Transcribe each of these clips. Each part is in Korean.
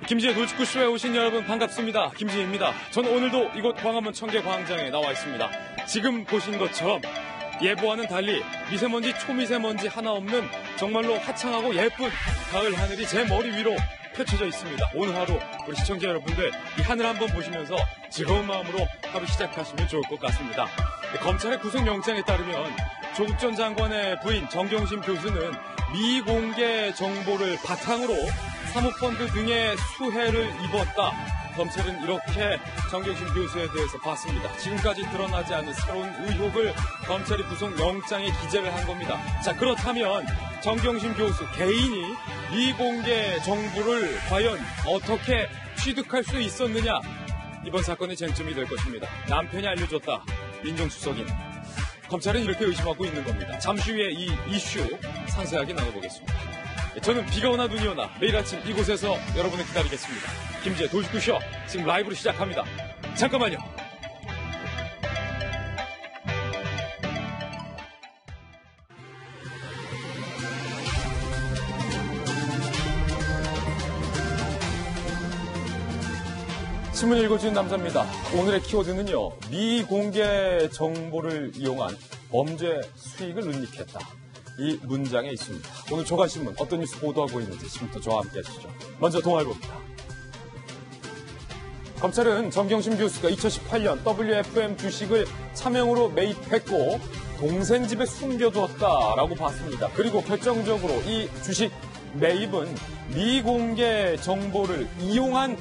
김지혜 놀직구쇼에 오신 여러분 반갑습니다. 김지혜입니다. 저는 오늘도 이곳 광화문 청계광장에 나와 있습니다. 지금 보신 것처럼 예보와는 달리 미세먼지, 초미세먼지 하나 없는 정말로 화창하고 예쁜 가을 하늘이 제 머리 위로 펼쳐져 있습니다. 오늘 하루 우리 시청자 여러분들 이 하늘 한번 보시면서 즐거운 마음으로 하루 시작하시면 좋을 것 같습니다. 검찰의 구속영장에 따르면 조국 전 장관의 부인 정경심 교수는 미공개 정보를 바탕으로 사모펀드 등의 수혜를 입었다. 검찰은 이렇게 정경심 교수에 대해서 봤습니다. 지금까지 드러나지 않은 새로운 의혹을 검찰이 구속영장에 기재를 한 겁니다. 자, 그렇다면 정경심 교수 개인이 미공개 정보를 과연 어떻게 취득할 수 있었느냐? 이번 사건의 쟁점이 될 것입니다. 남편이 알려줬다. 민정수석인. 검찰은 이렇게 의심하고 있는 겁니다. 잠시 후에 이 이슈 상세하게 나눠보겠습니다. 저는 비가 오나 눈이 오나 매일 아침 이곳에서 여러분을 기다리겠습니다. 김지혜 돌직구쇼 지금 라이브로 시작합니다. 잠깐만요. 신문 읽어주는 남자입니다. 오늘의 키워드는요. 미공개 정보를 이용한 범죄 수익을 은닉했다. 이 문장에 있습니다. 오늘 조간신문 어떤 뉴스 보도하고 있는지 지금부터 저와 함께 하시죠. 먼저 동아일보입니다. 검찰은 정경심 교수가 2018년 WFM 주식을 차명으로 매입했고 동생 집에 숨겨두었다라고 봤습니다. 그리고 결정적으로 이 주식 매입은 미공개 정보를 이용한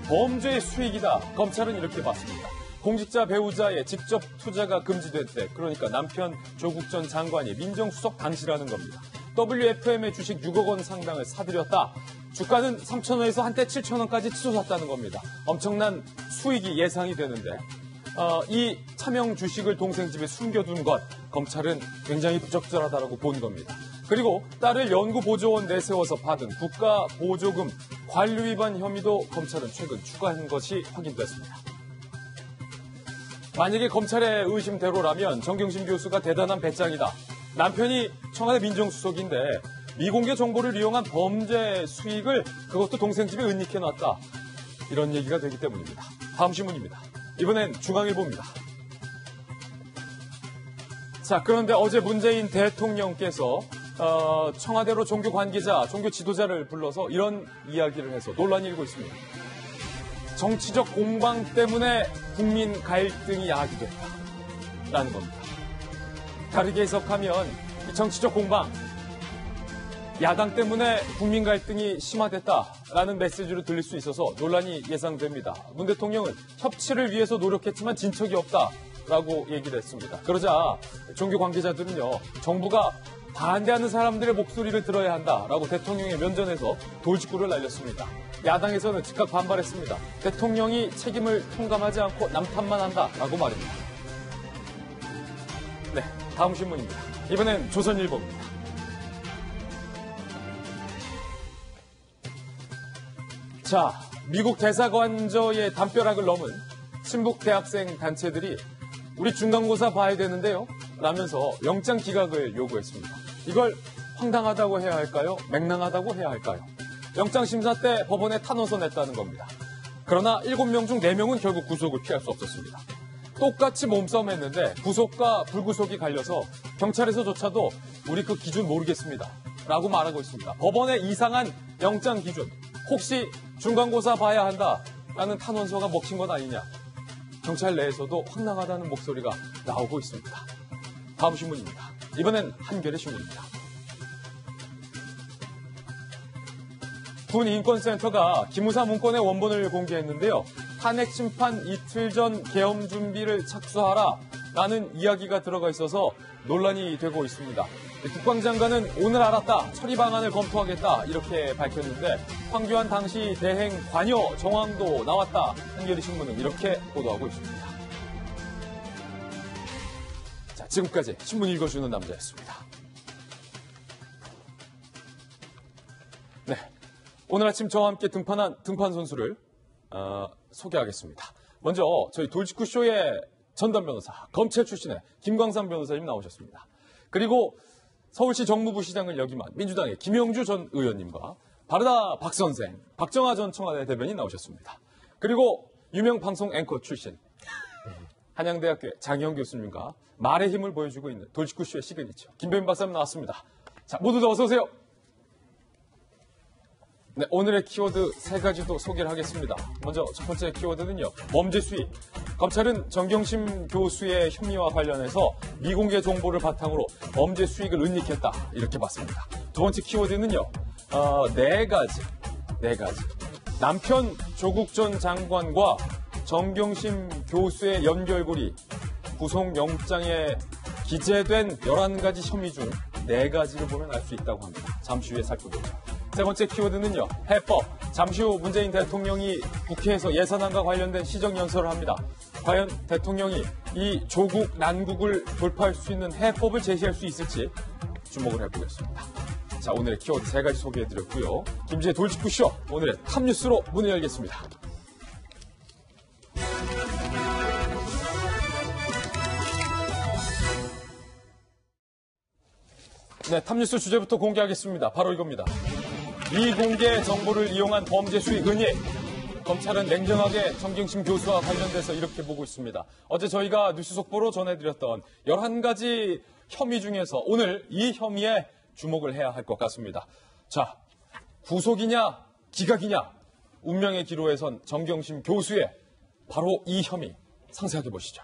범죄의 수익이다. 검찰은 이렇게 봤습니다. 공직자 배우자의 직접 투자가 금지됐대. 그러니까 남편 조국 전 장관이 민정수석 당시라는 겁니다. WFM의 주식 6억 원 상당을 사들였다. 주가는 3,000원에서 한때 7,000원까지 치솟았다는 겁니다. 엄청난 수익이 예상이 되는데 이 차명 주식을 동생 집에 숨겨둔 것 검찰은 굉장히 부적절하다고 본 겁니다. 그리고 딸을 연구보조원 내세워서 받은 국가보조금 관리 위반 혐의도 검찰은 최근 추가한 것이 확인됐습니다. 만약에 검찰의 의심대로라면 정경심 교수가 대단한 배짱이다. 남편이 청와대 민정수석인데 미공개 정보를 이용한 범죄 수익을 그것도 동생 집에 은닉해놨다. 이런 얘기가 되기 때문입니다. 다음 신문입니다. 이번엔 중앙일보입니다. 자, 그런데 어제 문재인 대통령께서 청와대로 종교 관계자, 종교 지도자를 불러서 이런 이야기를 해서 논란이 일고 있습니다. 정치적 공방 때문에 국민 갈등이 야기됐다라는 겁니다. 다르게 해석하면 이 정치적 공방, 야당 때문에 국민 갈등이 심화됐다라는 메시지로 들릴 수 있어서 논란이 예상됩니다. 문 대통령은 협치를 위해서 노력했지만 진척이 없다라고 얘기를 했습니다. 그러자 종교 관계자들은요, 정부가 반대하는 사람들의 목소리를 들어야 한다라고 대통령의 면전에서 돌직구를 날렸습니다. 야당에서는 즉각 반발했습니다. 대통령이 책임을 통감하지 않고 남탓만 한다라고 말입니다. 네, 다음 신문입니다. 이번엔 조선일보입니다. 자, 미국 대사관저의 담벼락을 넘은 친북 대학생 단체들이 우리 중간고사 봐야 되는데요 라면서 영장 기각을 요구했습니다. 이걸 황당하다고 해야 할까요? 맹랑하다고 해야 할까요? 영장심사 때 법원에 탄원서 냈다는 겁니다. 그러나 7명 중 4명은 결국 구속을 피할 수 없었습니다. 똑같이 몸싸움 했는데 구속과 불구속이 갈려서 경찰에서조차도 우리 그 기준 모르겠습니다 라고 말하고 있습니다. 법원의 이상한 영장 기준, 혹시 중간고사 봐야 한다라는 탄원서가 먹힌 건 아니냐. 경찰 내에서도 황당하다는 목소리가 나오고 있습니다. 다음 신문입니다. 이번엔 한겨레 신문입니다. 군인권센터가 기무사 문건의 원본을 공개했는데요. 탄핵 심판 이틀 전 계엄 준비를 착수하라 라는 이야기가 들어가 있어서 논란이 되고 있습니다. 국방장관은 오늘 알았다, 처리 방안을 검토하겠다 이렇게 밝혔는데 황교안 당시 대행 관여 정황도 나왔다. 한겨레 신문은 이렇게 보도하고 있습니다. 자, 지금까지 신문 읽어주는 남자였습니다. 네, 오늘 아침 저와 함께 등판한 등판 선수를 소개하겠습니다. 먼저 저희 돌직구쇼의 전담 변호사, 검찰 출신의 김광삼 변호사님 나오셨습니다. 그리고 서울시 정무부시장을 역임한 민주당의 김영주 전 의원님과 바르다 박 선생, 박정아 전 청와대 대변인 나오셨습니다. 그리고 유명 방송 앵커 출신 한양대학교 장희영 교수님과 말의 힘을 보여주고 있는 돌직구쇼의 시그니처 김배민 박사님 나왔습니다. 자, 모두 어서 오세요. 네, 오늘의 키워드 세 가지도 소개를 하겠습니다. 먼저 첫 번째 키워드는요, 범죄 수익. 검찰은 정경심 교수의 혐의와 관련해서 미공개 정보를 바탕으로 범죄 수익을 은닉했다, 이렇게 봤습니다. 두 번째 키워드는요, 네 가지. 남편 조국 전 장관과 정경심 교수의 연결고리, 구속영장에 기재된 11가지 혐의 중 4가지를 보면 알 수 있다고 합니다. 잠시 후에 살펴보죠. 세 번째 키워드는요, 해법. 잠시 후 문재인 대통령이 국회에서 예산안과 관련된 시정연설을 합니다. 과연 대통령이 이 조국 난국을 돌파할 수 있는 해법을 제시할 수 있을지 주목을 해보겠습니다. 자, 오늘의 키워드 3가지 소개해드렸고요. 김지의 돌직구쇼, 오늘의 탑뉴스로 문을 열겠습니다. 네, 탑뉴스 주제부터 공개하겠습니다. 바로 이겁니다. 미공개 정보를 이용한 범죄 수익 은닉. 검찰은 냉정하게 정경심 교수와 관련돼서 이렇게 보고 있습니다. 어제 저희가 뉴스 속보로 전해드렸던 11가지 혐의 중에서 오늘 이 혐의에 주목을 해야 할 것 같습니다. 자, 구속이냐 기각이냐, 운명의 기로에 선 정경심 교수의 바로 이 혐의 상세하게 보시죠.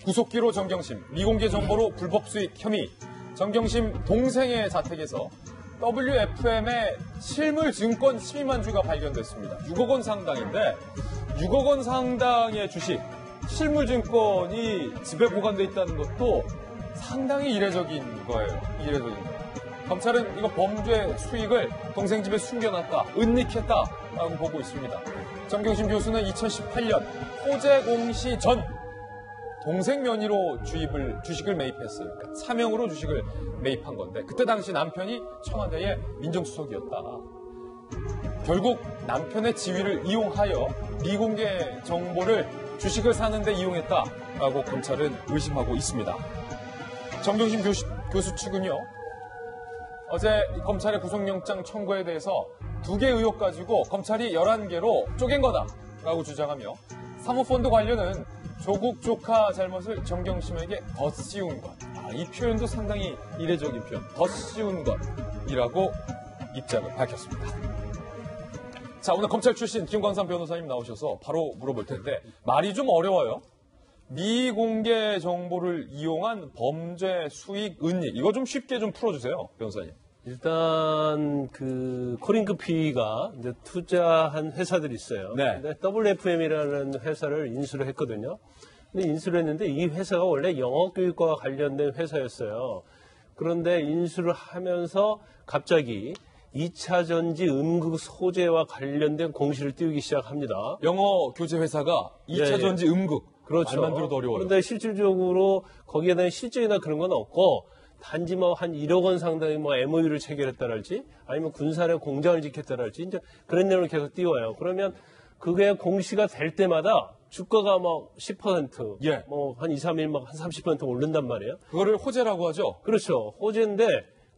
구속기로 정경심, 미공개 정보로 불법 수익 혐의. 정경심 동생의 자택에서 WFM의 실물 증권 12만 주가 발견됐습니다. 6억 원 상당인데 6억 원 상당의 주식, 실물 증권이 집에 보관돼 있다는 것도 상당히 이례적인 거예요. 검찰은 이거 범죄 수익을 동생 집에 숨겨놨다, 은닉했다라고 보고 있습니다. 정경심 교수는 2018년 호재 공시 전 동생 명의로 주식을 매입했어요. 그러니까 차명으로 주식을 매입한 건데 그때 당시 남편이 청와대의 민정수석이었다. 결국 남편의 지위를 이용하여 미공개 정보를 주식을 사는데 이용했다라고 검찰은 의심하고 있습니다. 정경심 교수 측은요, 어제 검찰의 구속영장 청구에 대해서 2개 의혹 가지고 검찰이 11개로 쪼갠 거다라고 주장하며 사모펀드 관련은 조국 조카 잘못을 정경심에게 덧씌운 것. 이 표현도 상당히 이례적인 표현. 덧씌운 것이라고 입장을 밝혔습니다. 자, 오늘 검찰 출신 김광삼 변호사님 나오셔서 바로 물어볼 텐데 말이 좀 어려워요. 미공개 정보를 이용한 범죄 수익 은닉. 이거 좀 쉽게 좀 풀어주세요, 변호사님. 일단 코링크피가 이제 투자한 회사들이 있어요. 네. 근데 WFM이라는 회사를 인수를 했거든요. 근데 인수를 했는데 이 회사가 원래 영어교육과 관련된 회사였어요. 그런데 인수를 하면서 갑자기 2차 전지 음극 소재와 관련된 공시를 띄우기 시작합니다. 영어 교재 회사가 2차 전지 음극. 그렇죠. 말만 들어도 어려워요. 그런데 실질적으로 거기에 대한 실적이나 그런 건 없고 단지 한 1억 원 상당의 MOU를 체결했다랄지 아니면 군산에 공장을 짓겠다랄지 이제 그런 내용을 계속 띄워요. 그러면 그게 공시가 될 때마다 주가가 10%, 예. 한 2, 3일 한 30% 오른단 말이에요. 그거를 호재라고 하죠? 그렇죠. 호재인데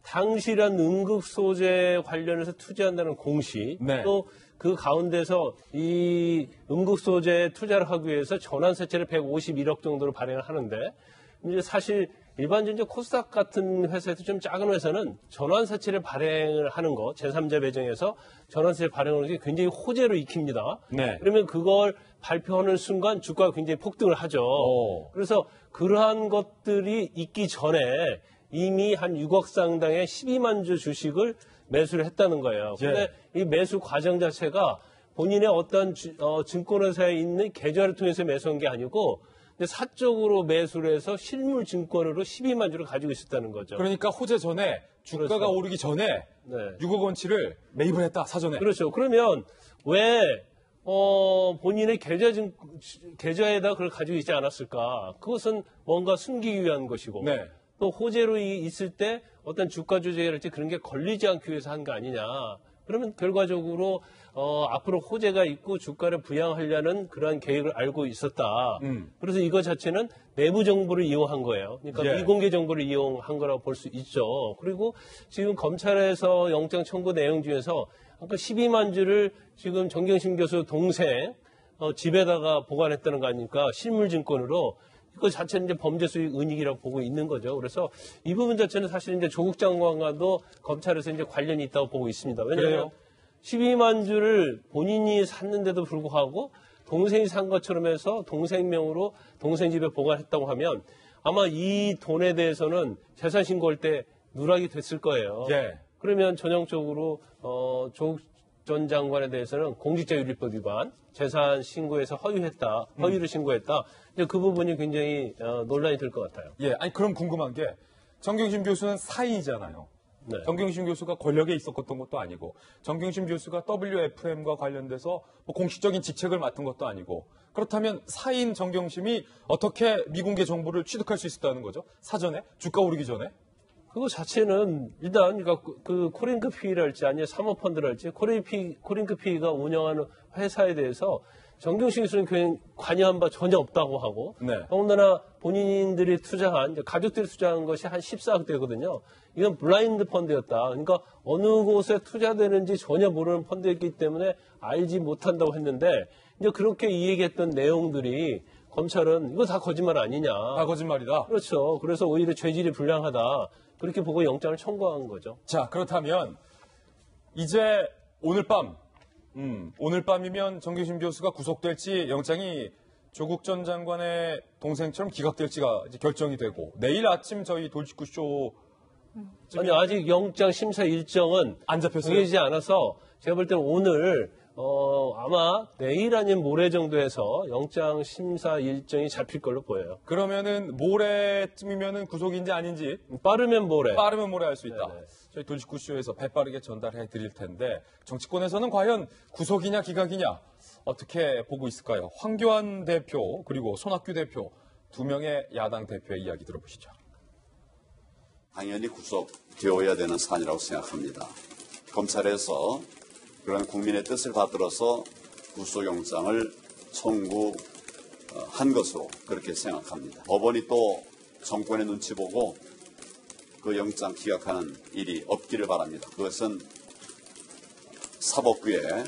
당시란 음극 소재 관련해서 투자한다는 공시, 네. 또 그 가운데서 이 음극 소재에 투자를 하기 위해서 전환세채를 151억 정도로 발행을 하는데 이제 사실 일반적인 코스닥 같은 회사에서 좀 작은 회사는 전환사채를 발행을 하는 거, 제3자 배정에서 전환사채를 발행하는 게 굉장히 호재로 익힙니다. 네. 그러면 그걸 발표하는 순간 주가가 굉장히 폭등을 하죠. 그래서 그러한 것들이 있기 전에 이미 한 6억 상당의 12만 주 주식을 매수를 했다는 거예요. 근데 이 매수 과정 자체가 본인의 어떤 증권회사에 있는 계좌를 통해서 매수한 게 아니고 사적으로 매수를 해서 실물 증권으로 12만 주를 가지고 있었다는 거죠. 그러니까 호재 전에 주가가 그렇죠. 오르기 전에 네. 6억 원치를 매입을 했다, 사전에. 그렇죠. 그러면 왜 본인의 계좌에다 그걸 가지고 있지 않았을까? 그것은 뭔가 숨기기 위한 것이고 네. 또 호재로 있을 때 어떤 주가 조작이랄지 그런 게 걸리지 않기 위해서 한 거 아니냐. 그러면 결과적으로 앞으로 호재가 있고 주가를 부양하려는 그러한 계획을 알고 있었다. 그래서 이거 자체는 내부 정보를 이용한 거예요. 그러니까 예. 미공개 정보를 이용한 거라고 볼 수 있죠. 그리고 지금 검찰에서 영장 청구 내용 중에서 아까 12만 주를 지금 정경심 교수 동생 집에다가 보관했다는 거 아닙니까? 실물증권으로. 이거 자체는 이제 범죄 수익 은닉이라고 보고 있는 거죠. 그래서 이 부분 자체는 사실 이제 조국 장관과도 검찰에서 이제 관련이 있다고 보고 있습니다. 왜냐하면 그래요? 12만 주를 본인이 샀는데도 불구하고 동생이 산 것처럼 해서 동생 명으로 동생 집에 보관했다고 하면 아마 이 돈에 대해서는 재산 신고할 때 누락이 됐을 거예요. 예. 그러면 전형적으로 조국 전 장관에 대해서는 공직자윤리법 위반, 재산 신고에서 허위를 신고했다. 이제 그 부분이 굉장히 논란이 될 것 같아요. 예, 아니 그럼 궁금한 게 정경심 교수는 사인이잖아요. 네. 정경심 교수가 권력에 있었던 것도 아니고 정경심 교수가 WFM과 관련돼서 뭐 공식적인 직책을 맡은 것도 아니고 그렇다면 사인 정경심이 어떻게 미공개 정보를 취득할 수 있었다는 거죠? 사전에? 주가 오르기 전에? 그거 자체는 일단 그러니까 그 코링크피랄지 아니면 사모펀드랄지 코링크피가 운영하는 회사에 대해서 정경심 교수는 그냥 관여한 바 전혀 없다고 하고 네. 더군다나 본인들이 투자한 가족들이 투자한 것이 한 14억 대거든요. 이건 블라인드 펀드였다. 그러니까 어느 곳에 투자되는지 전혀 모르는 펀드였기 때문에 알지 못한다고 했는데 이제 그렇게 이 얘기했던 내용들이 검찰은 이거 다 거짓말 아니냐. 다 거짓말이다. 그렇죠. 그래서 오히려 죄질이 불량하다. 그렇게 보고 영장을 청구한 거죠. 자, 그렇다면 이제 오늘 밤이면 정경심 교수가 구속될지 영장이 조국 전 장관의 동생처럼 기각될지가 이제 결정이 되고 내일 아침 저희 돌직구쇼 아니 아직 영장 심사 일정은 안 잡혔어요. 정해지지 않아서 제가 볼 때는 오늘 아마 내일 아니면 모레 정도 해서 영장 심사 일정이 잡힐 걸로 보여요. 그러면은 모레쯤이면은 구속인지 아닌지 빠르면 모레. 빠르면 모레 알 수 있다. 네네. 저희 돌직구쇼에서 배빠르게 전달해 드릴 텐데 정치권에서는 과연 구속이냐 기각이냐 어떻게 보고 있을까요? 황교안 대표 그리고 손학규 대표 두 명의 야당 대표의 이야기 들어보시죠. 당연히 구속되어야 되는 사안이라고 생각합니다. 검찰에서 그런 국민의 뜻을 받들어서 구속영장을 청구한 것으로 그렇게 생각합니다. 법원이 또 정권의 눈치 보고 그 영장 기각하는 일이 없기를 바랍니다. 그것은 사법부에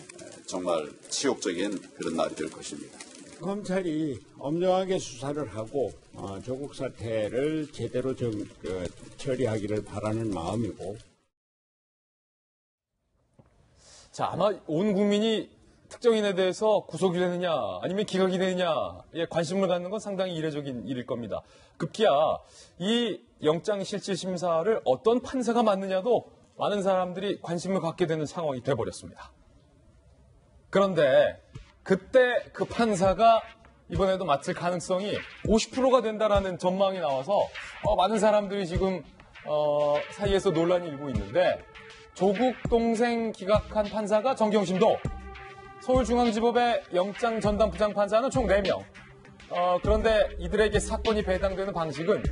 정말 치욕적인 그런 날이 될 것입니다. 검찰이 엄정하게 수사를 하고 조국 사태를 제대로 처리하기를 바라는 마음이고 자, 아마 온 국민이 특정인에 대해서 구속이 되느냐 아니면 기각이 되느냐에 관심을 갖는 건 상당히 이례적인 일일 겁니다. 급기야 이 영장실질심사를 어떤 판사가 맡느냐도 많은 사람들이 관심을 갖게 되는 상황이 돼버렸습니다. 그런데 그때 그 판사가 이번에도 맡을 가능성이 50%가 된다라는 전망이 나와서 많은 사람들이 지금 사이에서 논란이 일고 있는데 조국 동생 기각한 판사가 정경심도 서울중앙지법의 영장 전담 부장판사는 총 4명. 그런데 이들에게 사건이 배당되는 방식은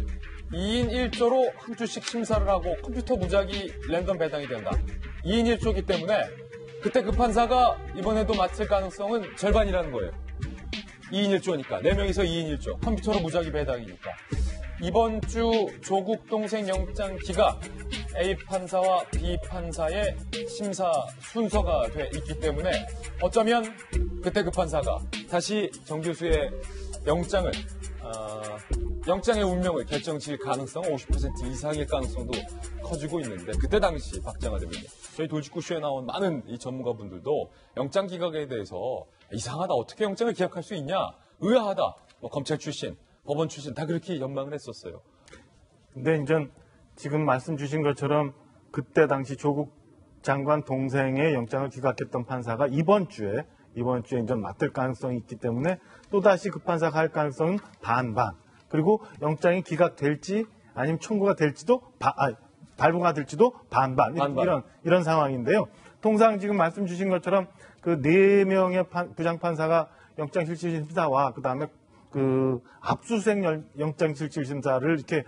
2인 1조로 한 주씩 심사를 하고 컴퓨터 무작위 랜덤 배당이 된다. 2인 1조이기 때문에 그때 그 판사가 이번에도 맡을 가능성은 절반이라는 거예요. 2인 1조니까. 4명이서 2인 1조. 컴퓨터로 무작위 배당이니까. 이번 주 조국 동생 영장 기각 A 판사와 B 판사의 심사 순서가 돼 있기 때문에 어쩌면 그때 그 판사가 다시 정 교수의 영장의 운명을 결정질 가능성은 50% 이상일 가능성도 커지고 있는데 그때 당시 박정아 대변인 저희 돌직구쇼에 나온 많은 이 전문가분들도 영장 기각에 대해서 이상하다 어떻게 영장을 기각할 수 있냐 의아하다 검찰 출신 법원 출신 다 그렇게 연망을 했었어요. 근데 이제 지금 말씀 주신 것처럼 그때 당시 조국 장관 동생의 영장을 기각했던 판사가 이번 주에 이제 맡을 가능성이 있기 때문에 또다시 그 판사가 할 가능성은 반반. 그리고 영장이 기각될지 아니면 청구가 될지도 발부가 될지도 반반. 이런 상황인데요. 통상 지금 말씀 주신 것처럼 그 4명의 부장판사가 영장실질심사와 그다음에 그 압수수색 영장실질심사를 이렇게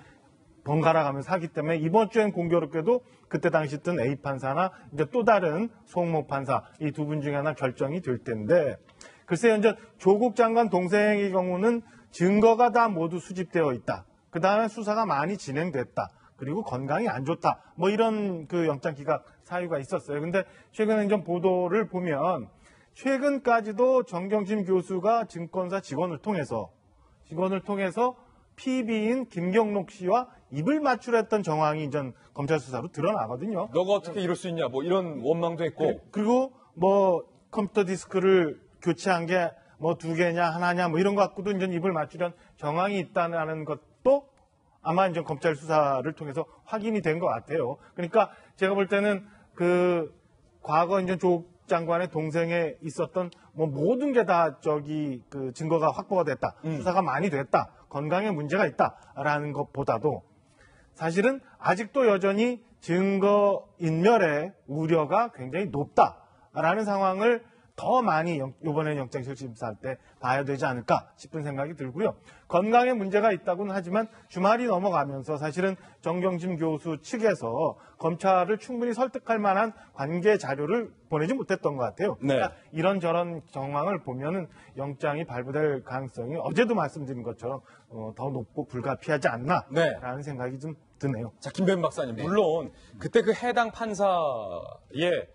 번갈아 가면서 하기 때문에 이번 주엔 공교롭게도 그때 당시 있던 A 판사나 이제 또 다른 송모 판사 이 두 분 중에 하나 결정이 될 텐데 글쎄요, 이제 조국 장관 동생의 경우는 증거가 다 모두 수집되어 있다. 그 다음에 수사가 많이 진행됐다. 그리고 건강이 안 좋다. 뭐 이런 그 영장 기각 사유가 있었어요. 근데 최근에 좀 보도를 보면 최근까지도 정경심 교수가 증권사 직원을 통해서 PB인 김경록 씨와 입을 맞추랬던 정황이 전 검찰 수사로 드러나거든요. 너가 어떻게 이럴 수 있냐, 뭐 이런 원망도 했고. 그리고 뭐 컴퓨터 디스크를 교체한 게 뭐 2개냐 하나냐 뭐 이런 거 갖고도 이제 입을 맞추려는 정황이 있다는 것도 아마 이제 검찰 수사를 통해서 확인이 된 것 같아요. 그러니까 제가 볼 때는 그 과거 이제 조국 장관의 동생에 있었던 뭐 모든 게 다 그 증거가 확보가 됐다. 수사가 많이 됐다. 건강에 문제가 있다라는 것보다도 사실은 아직도 여전히 증거 인멸의 우려가 굉장히 높다라는 상황을 더 많이 이번에 영장실질심사할 때 봐야 되지 않을까 싶은 생각이 들고요. 건강에 문제가 있다고는 하지만 주말이 넘어가면서 사실은 정경심 교수 측에서 검찰을 충분히 설득할 만한 관계 자료를 보내지 못했던 것 같아요. 네. 그러니까 이런저런 정황을 보면은 영장이 발부될 가능성이 어제도 말씀드린 것처럼 더 높고 불가피하지 않나라는 생각이 좀 드네요. 자, 김弁박사님, 물론 그때 그 해당 판사의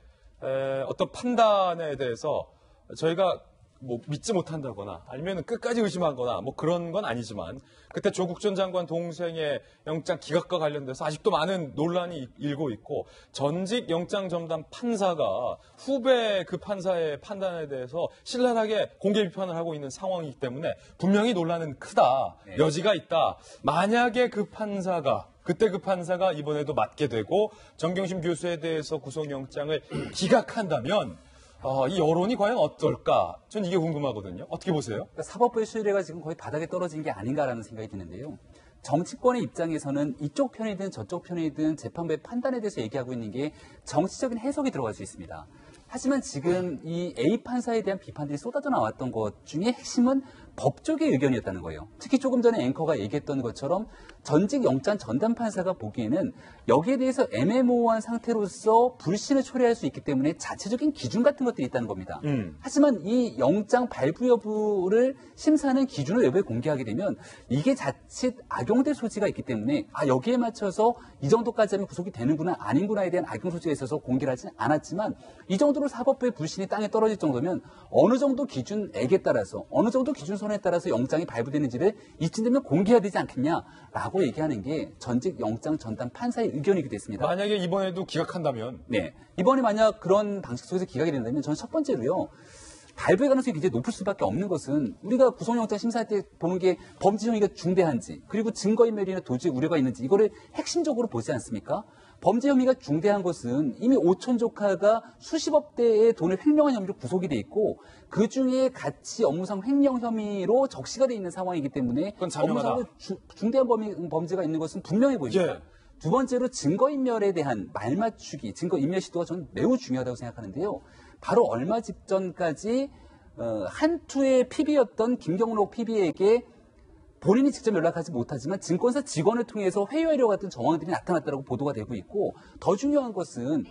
어떤 판단에 대해서 저희가 뭐 믿지 못한다거나 아니면 끝까지 의심하거나 뭐 그런 건 아니지만 그때 조국 전 장관 동생의 영장 기각과 관련돼서 아직도 많은 논란이 일고 있고 전직 영장 전담 판사가 후배 그 판사의 판단에 대해서 신랄하게 공개 비판을 하고 있는 상황이기 때문에 분명히 논란은 크다. 여지가 있다. 만약에 그때 그 판사가 이번에도 맡게 되고 정경심 교수에 대해서 구속영장을 기각한다면 이 여론이 과연 어떨까? 전 이게 궁금하거든요. 어떻게 보세요? 그러니까 사법부의 신뢰가 지금 거의 바닥에 떨어진 게 아닌가라는 생각이 드는데요. 정치권의 입장에서는 이쪽 편이든 저쪽 편이든 재판부의 판단에 대해서 얘기하고 있는 게 정치적인 해석이 들어갈 수 있습니다. 하지만 지금 이 A 판사에 대한 비판들이 쏟아져 나왔던 것 중에 핵심은 법 쪽의 의견이었다는 거예요. 특히 조금 전에 앵커가 얘기했던 것처럼 전직 영장 전담 판사가 보기에는 여기에 대해서 애매모호한 상태로서 불신을 초래할 수 있기 때문에 자체적인 기준 같은 것들이 있다는 겁니다. 하지만 이 영장 발부 여부를 심사하는 기준을 외부에 공개하게 되면 이게 자칫 악용될 소지가 있기 때문에 여기에 맞춰서 이 정도까지 하면 구속이 되는구나 아닌구나에 대한 악용 소지가 있어서 공개를 하지는 않았지만 이 정도로 사법부의 불신이 땅에 떨어질 정도면 어느 정도 기준액에 따라서 어느 정도 기준선에 따라서 영장이 발부되는지를 이쯤 되면 공개해야 되지 않겠냐라고 얘기하는 게 전직 영장 전담 판사의 의견이기도 했습니다. 만약에 이번에도 기각한다면? 네. 이번에 만약 그런 방식 속에서 기각이 된다면 저는 첫 번째로요. 발부의 가능성이 굉장히 높을 수밖에 없는 것은 우리가 구속영장 심사할 때 보는 게 범죄 혐의가 중대한지 그리고 증거인멸이나 도주의 우려가 있는지 이거를 핵심적으로 보지 않습니까? 범죄 혐의가 중대한 것은 이미 오촌 조카가 수십억 대의 돈을 횡령한 혐의로 구속이 돼 있고 그중에 같이 업무상 횡령 혐의로 적시가 돼 있는 상황이기 때문에 업무상으로 중대한 범죄가 있는 것은 분명해 보입니다. 예. 두 번째로 증거인멸에 대한 말맞추기, 증거인멸 시도가 저는 매우 중요하다고 생각하는데요. 바로 얼마 직전까지 한투의 PB였던 김경록 PB에게 본인이 직접 연락하지 못하지만 증권사 직원을 통해서 회유하려고 했던 정황들이 나타났다고 보도가 되고 있고 더 중요한 것은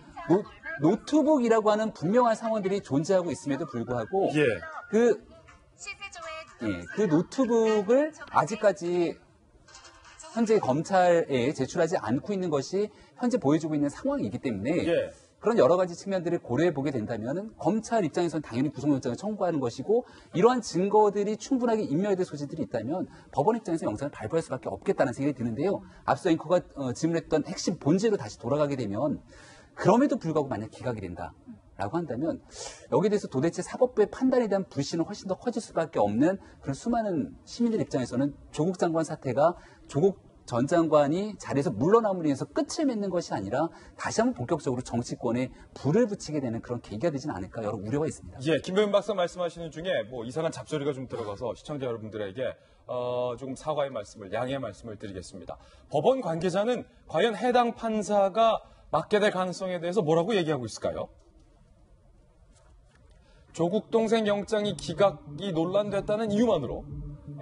노트북이라고 하는 분명한 상황들이 존재하고 있음에도 불구하고 그 노트북을 아직까지 현재 검찰에 제출하지 않고 있는 것이 현재 보여주고 있는 상황이기 때문에 그런 여러 가지 측면들을 고려해 보게 된다면 검찰 입장에서는 당연히 구속영장을 청구하는 것이고 이러한 증거들이 충분하게 인멸될 소지들이 있다면 법원 입장에서 영장을 발부할 수밖에 없겠다는 생각이 드는데요. 앞서 앵커가 질문했던 핵심 본질로 다시 돌아가게 되면 그럼에도 불구하고 만약 기각이 된다라고 한다면 여기에 대해서 도대체 사법부의 판단에 대한 불신은 훨씬 더 커질 수밖에 없는 그런 수많은 시민들 입장에서는 조국 장관 사태가 조국 전 장관이 자리에서 물러남으로 인해서 끝을 맺는 것이 아니라 다시 한번 본격적으로 정치권에 불을 붙이게 되는 그런 계기가 되지는 않을까 여러 우려가 있습니다. 김弁박사 말씀하시는 중에 뭐 이상한 잡소리가 좀 들어가서 시청자 여러분들에게 조금 사과의 말씀을, 양해의 말씀을 드리겠습니다. 법원 관계자는 과연 해당 판사가 맡게 될 가능성에 대해서 뭐라고 얘기하고 있을까요? 조국 동생 영장이 기각이 논란됐다는 이유만으로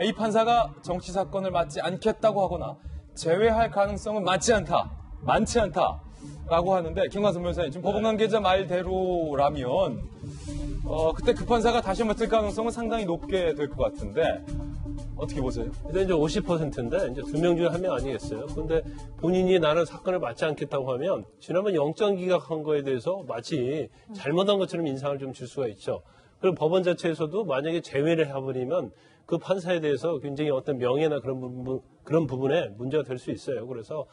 A 판사가 정치 사건을 맡지 않겠다고 하거나 제외할 가능성은 많지 않다라고 하는데 김광석 변호사님 지금 법원 관계자 말대로라면 그때 그 판사가 다시 맡을 가능성은 상당히 높게 될 것 같은데 어떻게 보세요? 일단 이제 50%인데 이제 2명 중에 1명 아니겠어요. 근데 본인이 나는 사건을 맡지 않겠다고 하면 지난번 영장 기각한 거에 대해서 마치 잘못한 것처럼 인상을 좀 줄 수가 있죠. 그리고 법원 자체에서도 만약에 제외를 해버리면 그 판사에 대해서 굉장히 어떤 명예나 그런 부분에 문제가 될 수 있어요. 그래서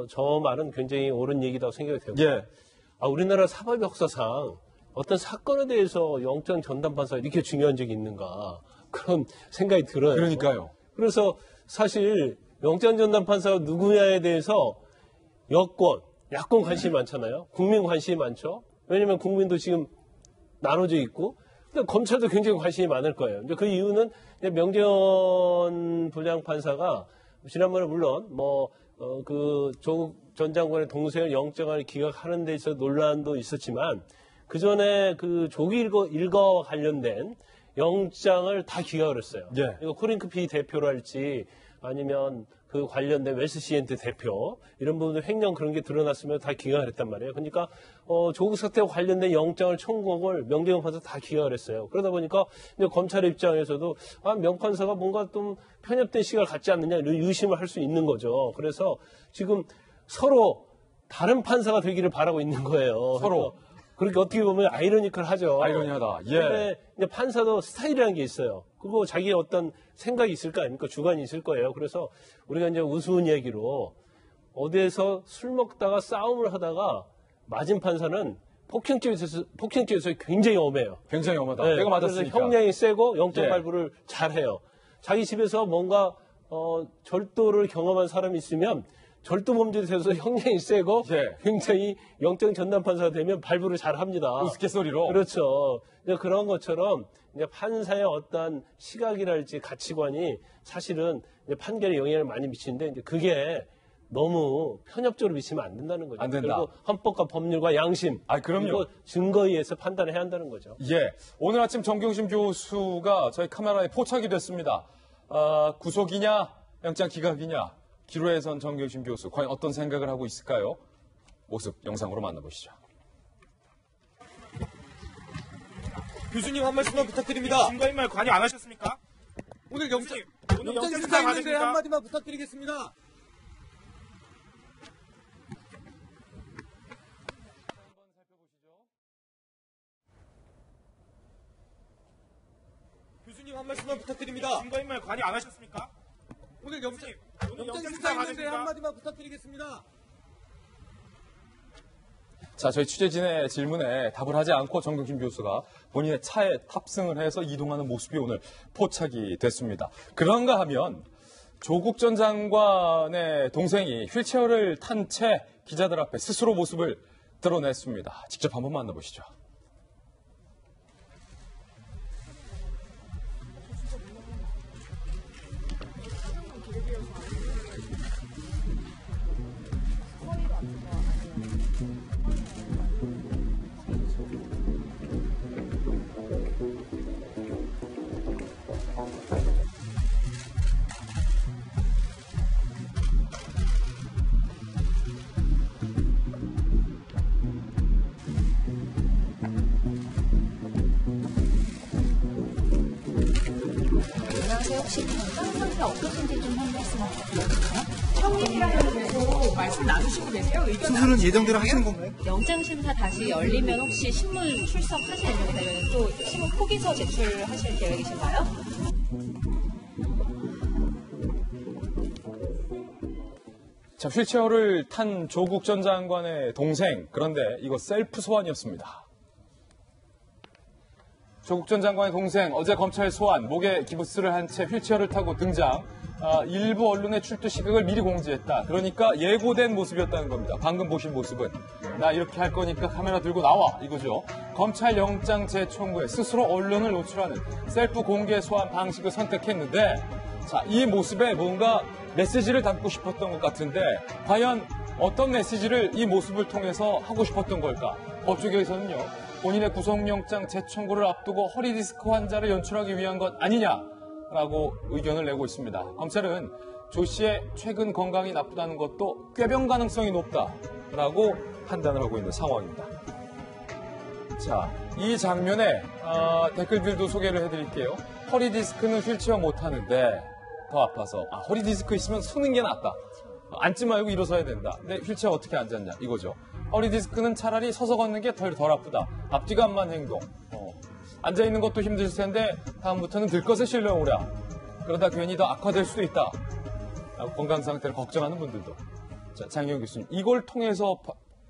저 말은 굉장히 옳은 얘기라고 생각이 되고, 예. 우리나라 사법 역사상 어떤 사건에 대해서 영장 전담 판사가 이렇게 중요한 적이 있는가 그런 생각이 들어요. 그러니까요. 그래서 사실 영장 전담 판사가 누구냐에 대해서 여권, 야권 관심이 많잖아요. 국민 관심이 많죠. 왜냐하면 국민도 지금 나눠져 있고, 근데 검찰도 굉장히 관심이 많을 거예요. 이제 그 이유는 명재원 부장판사가 지난번에 물론 그 조국 전 장관의 동생을 영장을 기각하는 데 있어서 논란도 있었지만 그 전에 그 조국 일가와 관련된 영장을 다 기각을 했어요. 예. 이거 코링크피 대표랄지 아니면 그 관련된 웰스시엔트 대표 이런 부분들 횡령 그런 게 드러났으면 다 기각을 했단 말이에요. 그러니까 조국 사태와 관련된 영장을 청구를 명재원 판사 다 기각을 했어요. 그러다 보니까 이제 검찰 입장에서도 명 판사가 뭔가 좀 편협된 시각을 갖지 않느냐 이런 의심을 할 수 있는 거죠. 그래서 지금 서로 다른 판사가 되기를 바라고 있는 거예요. 서로. 그렇게 어떻게 보면 아이러니컬하죠. 아이러니하다. 예. 근데 이제 판사도 스타일이라는 게 있어요. 그거 자기의 어떤 생각이 있을 거 아닙니까? 주관이 있을 거예요. 그래서 우리가 이제 우스운 얘기로 어디에서 술 먹다가 싸움을 하다가 맞은 판사는 폭행죄에서 굉장히 엄해요. 굉장히 엄하다. 네, 내가 그래서 맞았으니까. 형량이 세고 영장 예. 발부를 잘해요. 자기 집에서 뭔가 절도를 경험한 사람이 있으면 절도 범죄에 대해서 형량이 세고 예. 굉장히 영장 전담 판사가 되면 발부를 잘 합니다. 우스갯소리로. 그렇죠. 이제 그런 것처럼 이제 판사의 어떤 시각이랄지 가치관이 사실은 이제 판결에 영향을 많이 미치는데 이제 그게 너무 편협적으로 미치면 안 된다는 거죠. 안 된다. 그리고 헌법과 법률과 양심. 그럼요. 그리고 증거에 의해서 판단을 해야 한다는 거죠. 예. 오늘 아침 정경심 교수가 저희 카메라에 포착이 됐습니다. 구속이냐, 영장 기각이냐. 기로에선 정경심 교수, 과연 어떤 생각을 하고 있을까요? 모습 영상으로 만나보시죠. 교수님 한 말씀만 부탁드립니다. 증거인멸 관여 안 하셨습니까? 오늘 영장 수사 있는데 한마디만 부탁드리겠습니다. 교수님 한 말씀만 부탁드립니다. 증거인멸 관여 안 하셨습니까? 오늘 영장 수사 있는데 받으십니다. 한마디만 부탁드리겠습니다. 자, 저희 취재진의 질문에 답을 하지 않고 정경심 교수가 본인의 차에 탑승을 해서 이동하는 모습이 오늘 포착이 됐습니다. 그런가 하면 조국 전 장관의 동생이 휠체어를 탄 채 기자들 앞에 스스로 모습을 드러냈습니다. 직접 한번 만나보시죠. 안녕하세요. 혹시 건강 상태 어떠신지 좀 한 말씀 부탁드릴까요? 형님이랑 계속 말씀 나누시고 계세요? 수술은 예정대로 하시는 건가요? 영장 심사 다시 열리면 혹시 신문 출석하실 예정이세요? 또 신문 포기서 제출하실 계획이신가요? 자, 휠체어를 탄 조국 전 장관의 동생, 그런데 이거 셀프 소환이었습니다. 조국 전 장관의 동생, 어제 검찰 소환, 목에 기부스를 한 채 휠체어를 타고 등장. 일부 언론의 출두 시각을 미리 공지했다. 그러니까 예고된 모습이었다는 겁니다. 방금 보신 모습은. 나 이렇게 할 거니까 카메라 들고 나와. 이거죠. 검찰 영장 재청구에 스스로 언론을 노출하는 셀프 공개 소환 방식을 선택했는데, 자, 이 모습에 뭔가 메시지를 담고 싶었던 것 같은데, 과연 어떤 메시지를 이 모습을 통해서 하고 싶었던 걸까? 법조계에서는요, 본인의 구속영장 재청구를 앞두고 허리디스크 환자를 연출하기 위한 것 아니냐라고 의견을 내고 있습니다. 검찰은 조 씨의 최근 건강이 나쁘다는 것도 꾀병 가능성이 높다라고 판단을 하고 있는 상황입니다. 자, 이 장면에 댓글들도 소개를 해드릴게요. 허리 디스크는 휠체어 못 하는데 더 아파서 허리 디스크 있으면 서는 게 낫다. 앉지 말고 일어서야 된다. 근데 휠체어 어떻게 앉았냐 이거죠. 허리 디스크는 차라리 서서 걷는 게 덜 아프다. 앞뒤가 안 맞는 행동. 앉아있는 것도 힘드실 텐데 다음부터는 들것에 실려오랴. 그러다 괜히 더 악화될 수도 있다. 건강 상태를 걱정하는 분들도. 자, 장희영 교수님, 이걸 통해서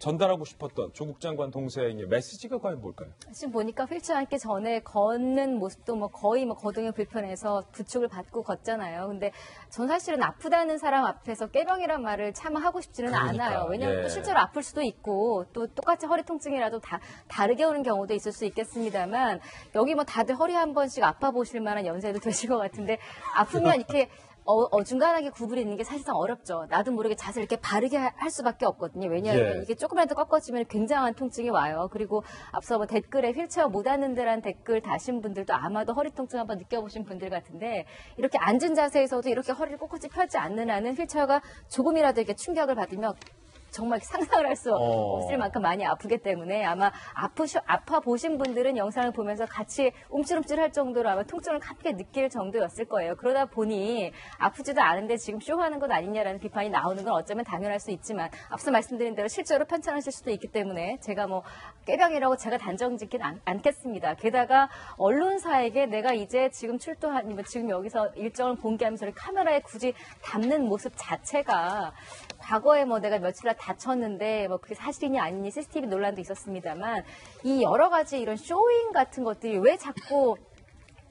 전달하고 싶었던 조국 장관 동생의 메시지가 과연 뭘까요? 지금 보니까 휠체어 함께 전에 걷는 모습도 거의 거동이 불편해서 부축을 받고 걷잖아요. 근데 전 사실은 아프다는 사람 앞에서 꾀병이란 말을 차마 하고 싶지는 않아요. 왜냐하면 또 실제로 아플 수도 있고 또 똑같이 허리 통증이라도 다르게 오는 경우도 있을 수 있겠습니다만 여기 다들 허리 한 번씩 아파 보실 만한 연세도 되실 것 같은데 아프면 이렇게 어중간하게 구부리는 게 사실상 어렵죠. 나도 모르게 자세를 이렇게 바르게 할 수밖에 없거든요. 왜냐하면 이게 조금이라도 꺾어지면 굉장한 통증이 와요. 그리고 앞서 댓글에 휠체어 못 앉는데라는 댓글 다신 분들도 아마도 허리 통증 한번 느껴보신 분들 같은데 이렇게 앉은 자세에서도 이렇게 허리를 꼿꼿이 펴지 않는 한은 휠체어가 조금이라도 이렇게 충격을 받으면 정말 상상을 할 수 없을 만큼 많이 아프기 때문에 아마 아파 보신 분들은 영상을 보면서 같이 움찔움찔할 정도로 아마 통증을 함께 느낄 정도였을 거예요. 그러다 보니 아프지도 않은데 지금 쇼하는 것 아니냐라는 비판이 나오는 건 어쩌면 당연할 수 있지만 앞서 말씀드린 대로 실제로 편찮으실 수도 있기 때문에 제가 꾀병이라고 제가 단정짓긴 않겠습니다. 게다가 언론사에게 내가 이제 지금 지금 여기서 일정을 공개하면서 카메라에 굳이 담는 모습 자체가 과거에 내가 며칠 다쳤는데 그게 사실이니 아니니 CCTV 논란도 있었습니다만 이 여러 가지 이런 쇼잉 같은 것들이 왜 자꾸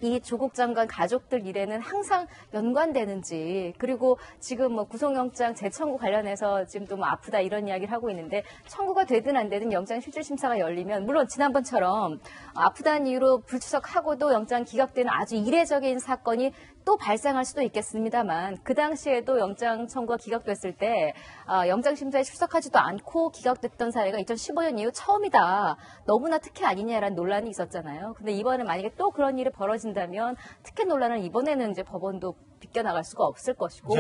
이 조국 장관 가족들 일에는 항상 연관되는지 그리고 지금 구속영장 재청구 관련해서 지금 또 아프다 이런 이야기를 하고 있는데 청구가 되든 안 되든 영장 실질심사가 열리면 물론 지난번처럼 아프다는 이유로 불출석하고도 영장 기각되는 아주 이례적인 사건이 또 발생할 수도 있겠습니다만 그 당시에도 영장 청구가 기각됐을 때 영장 심사에 출석하지도 않고 기각됐던 사례가 2015년 이후 처음이다. 너무나 특혜 아니냐라는 논란이 있었잖아요. 근데 이번에 만약에 또 그런 일이 벌어진다면 특혜 논란은 이번에는 이제 법원도 비껴나갈 수가 없을 것이고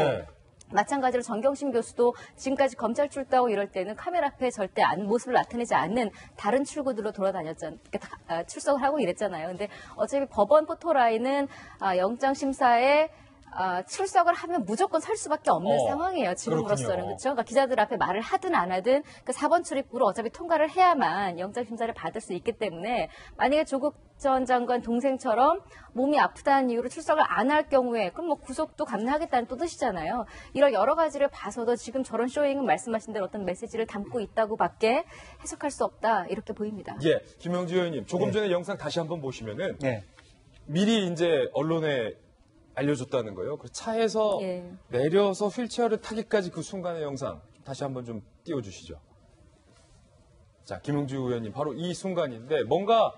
마찬가지로 정경심 교수도 지금까지 검찰 출두하고 이럴 때는 카메라 앞에 절대 모습을 나타내지 않는 다른 출구들로 돌아다녔잖아요. 그러니까 출석을 하고 이랬잖아요. 근데 어차피 법원 포토라인은 영장 심사에 출석을 하면 무조건 설 수밖에 없는 상황이에요. 지금으로서는. 그렇죠? 그러니까 기자들 앞에 말을 하든 안 하든 그 4번 출입구로 어차피 통과를 해야만 영장 심사를 받을 수 있기 때문에 만약에 조국 전 장관 동생처럼 몸이 아프다는 이유로 출석을 안 할 경우에 그럼 구속도 감내하겠다는 또 뜻이잖아요. 이런 여러 가지를 봐서도 지금 저런 쇼잉은 말씀하신 대로 어떤 메시지를 담고 있다고밖에 해석할 수 없다 이렇게 보입니다. 예, 김영주 의원님 조금 전에 영상 다시 한번 보시면은 미리 이제 언론에 알려줬다는 거예요. 그 차에서 내려서 휠체어를 타기까지 그 순간의 영상 다시 한번 좀 띄워주시죠. 자, 김용주 의원님 바로 이 순간인데 뭔가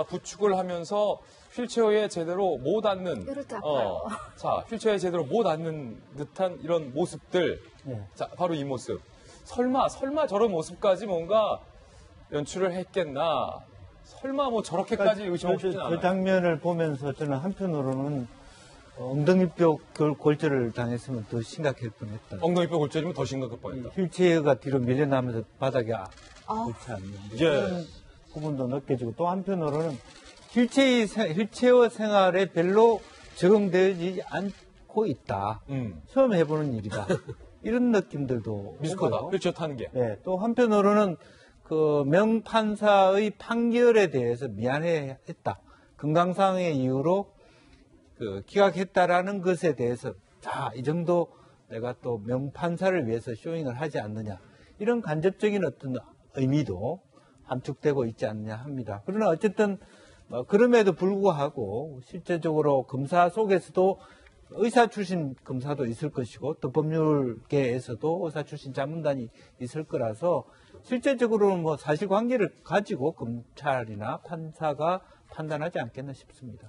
부축을 하면서 휠체어에 제대로 못 앉는 자, 휠체어에 제대로 못 앉는 듯한 이런 모습들. 자, 바로 이 모습. 설마 저런 모습까지 뭔가 연출을 했겠나? 설마 저렇게까지 의심하고 싶진 않아요. 그 장면을 보면서 저는 한편으로는 엉덩이뼈 골절을 당했으면 더 심각할 뻔했다. 엉덩이뼈 골절이면 더 심각할 뻔했다. 휠체어가 뒤로 밀려나면서 바닥에 옳지 않는 그런 부분도 느껴지고 또 한편으로는 휠체어 생활에 별로 적응되지 않고 있다. 처음 해보는 일이다. 이런 느낌들도 미숙하다. 오고요. 휠체어 타는 게. 또 한편으로는 그 명판사의 판결에 대해서 미안해했다. 건강상의 이유로 기각했다라는 것에 대해서 이 정도 내가 또 명판사를 위해서 쇼잉을 하지 않느냐 이런 간접적인 어떤 의미도 함축되고 있지 않느냐 합니다. 그러나 어쨌든 그럼에도 불구하고 실제적으로 검사 속에서도 의사 출신 검사도 있을 것이고 또 법률계에서도 의사 출신 자문단이 있을 거라서 실제적으로는 사실관계를 가지고 검찰이나 판사가 판단하지 않겠나 싶습니다.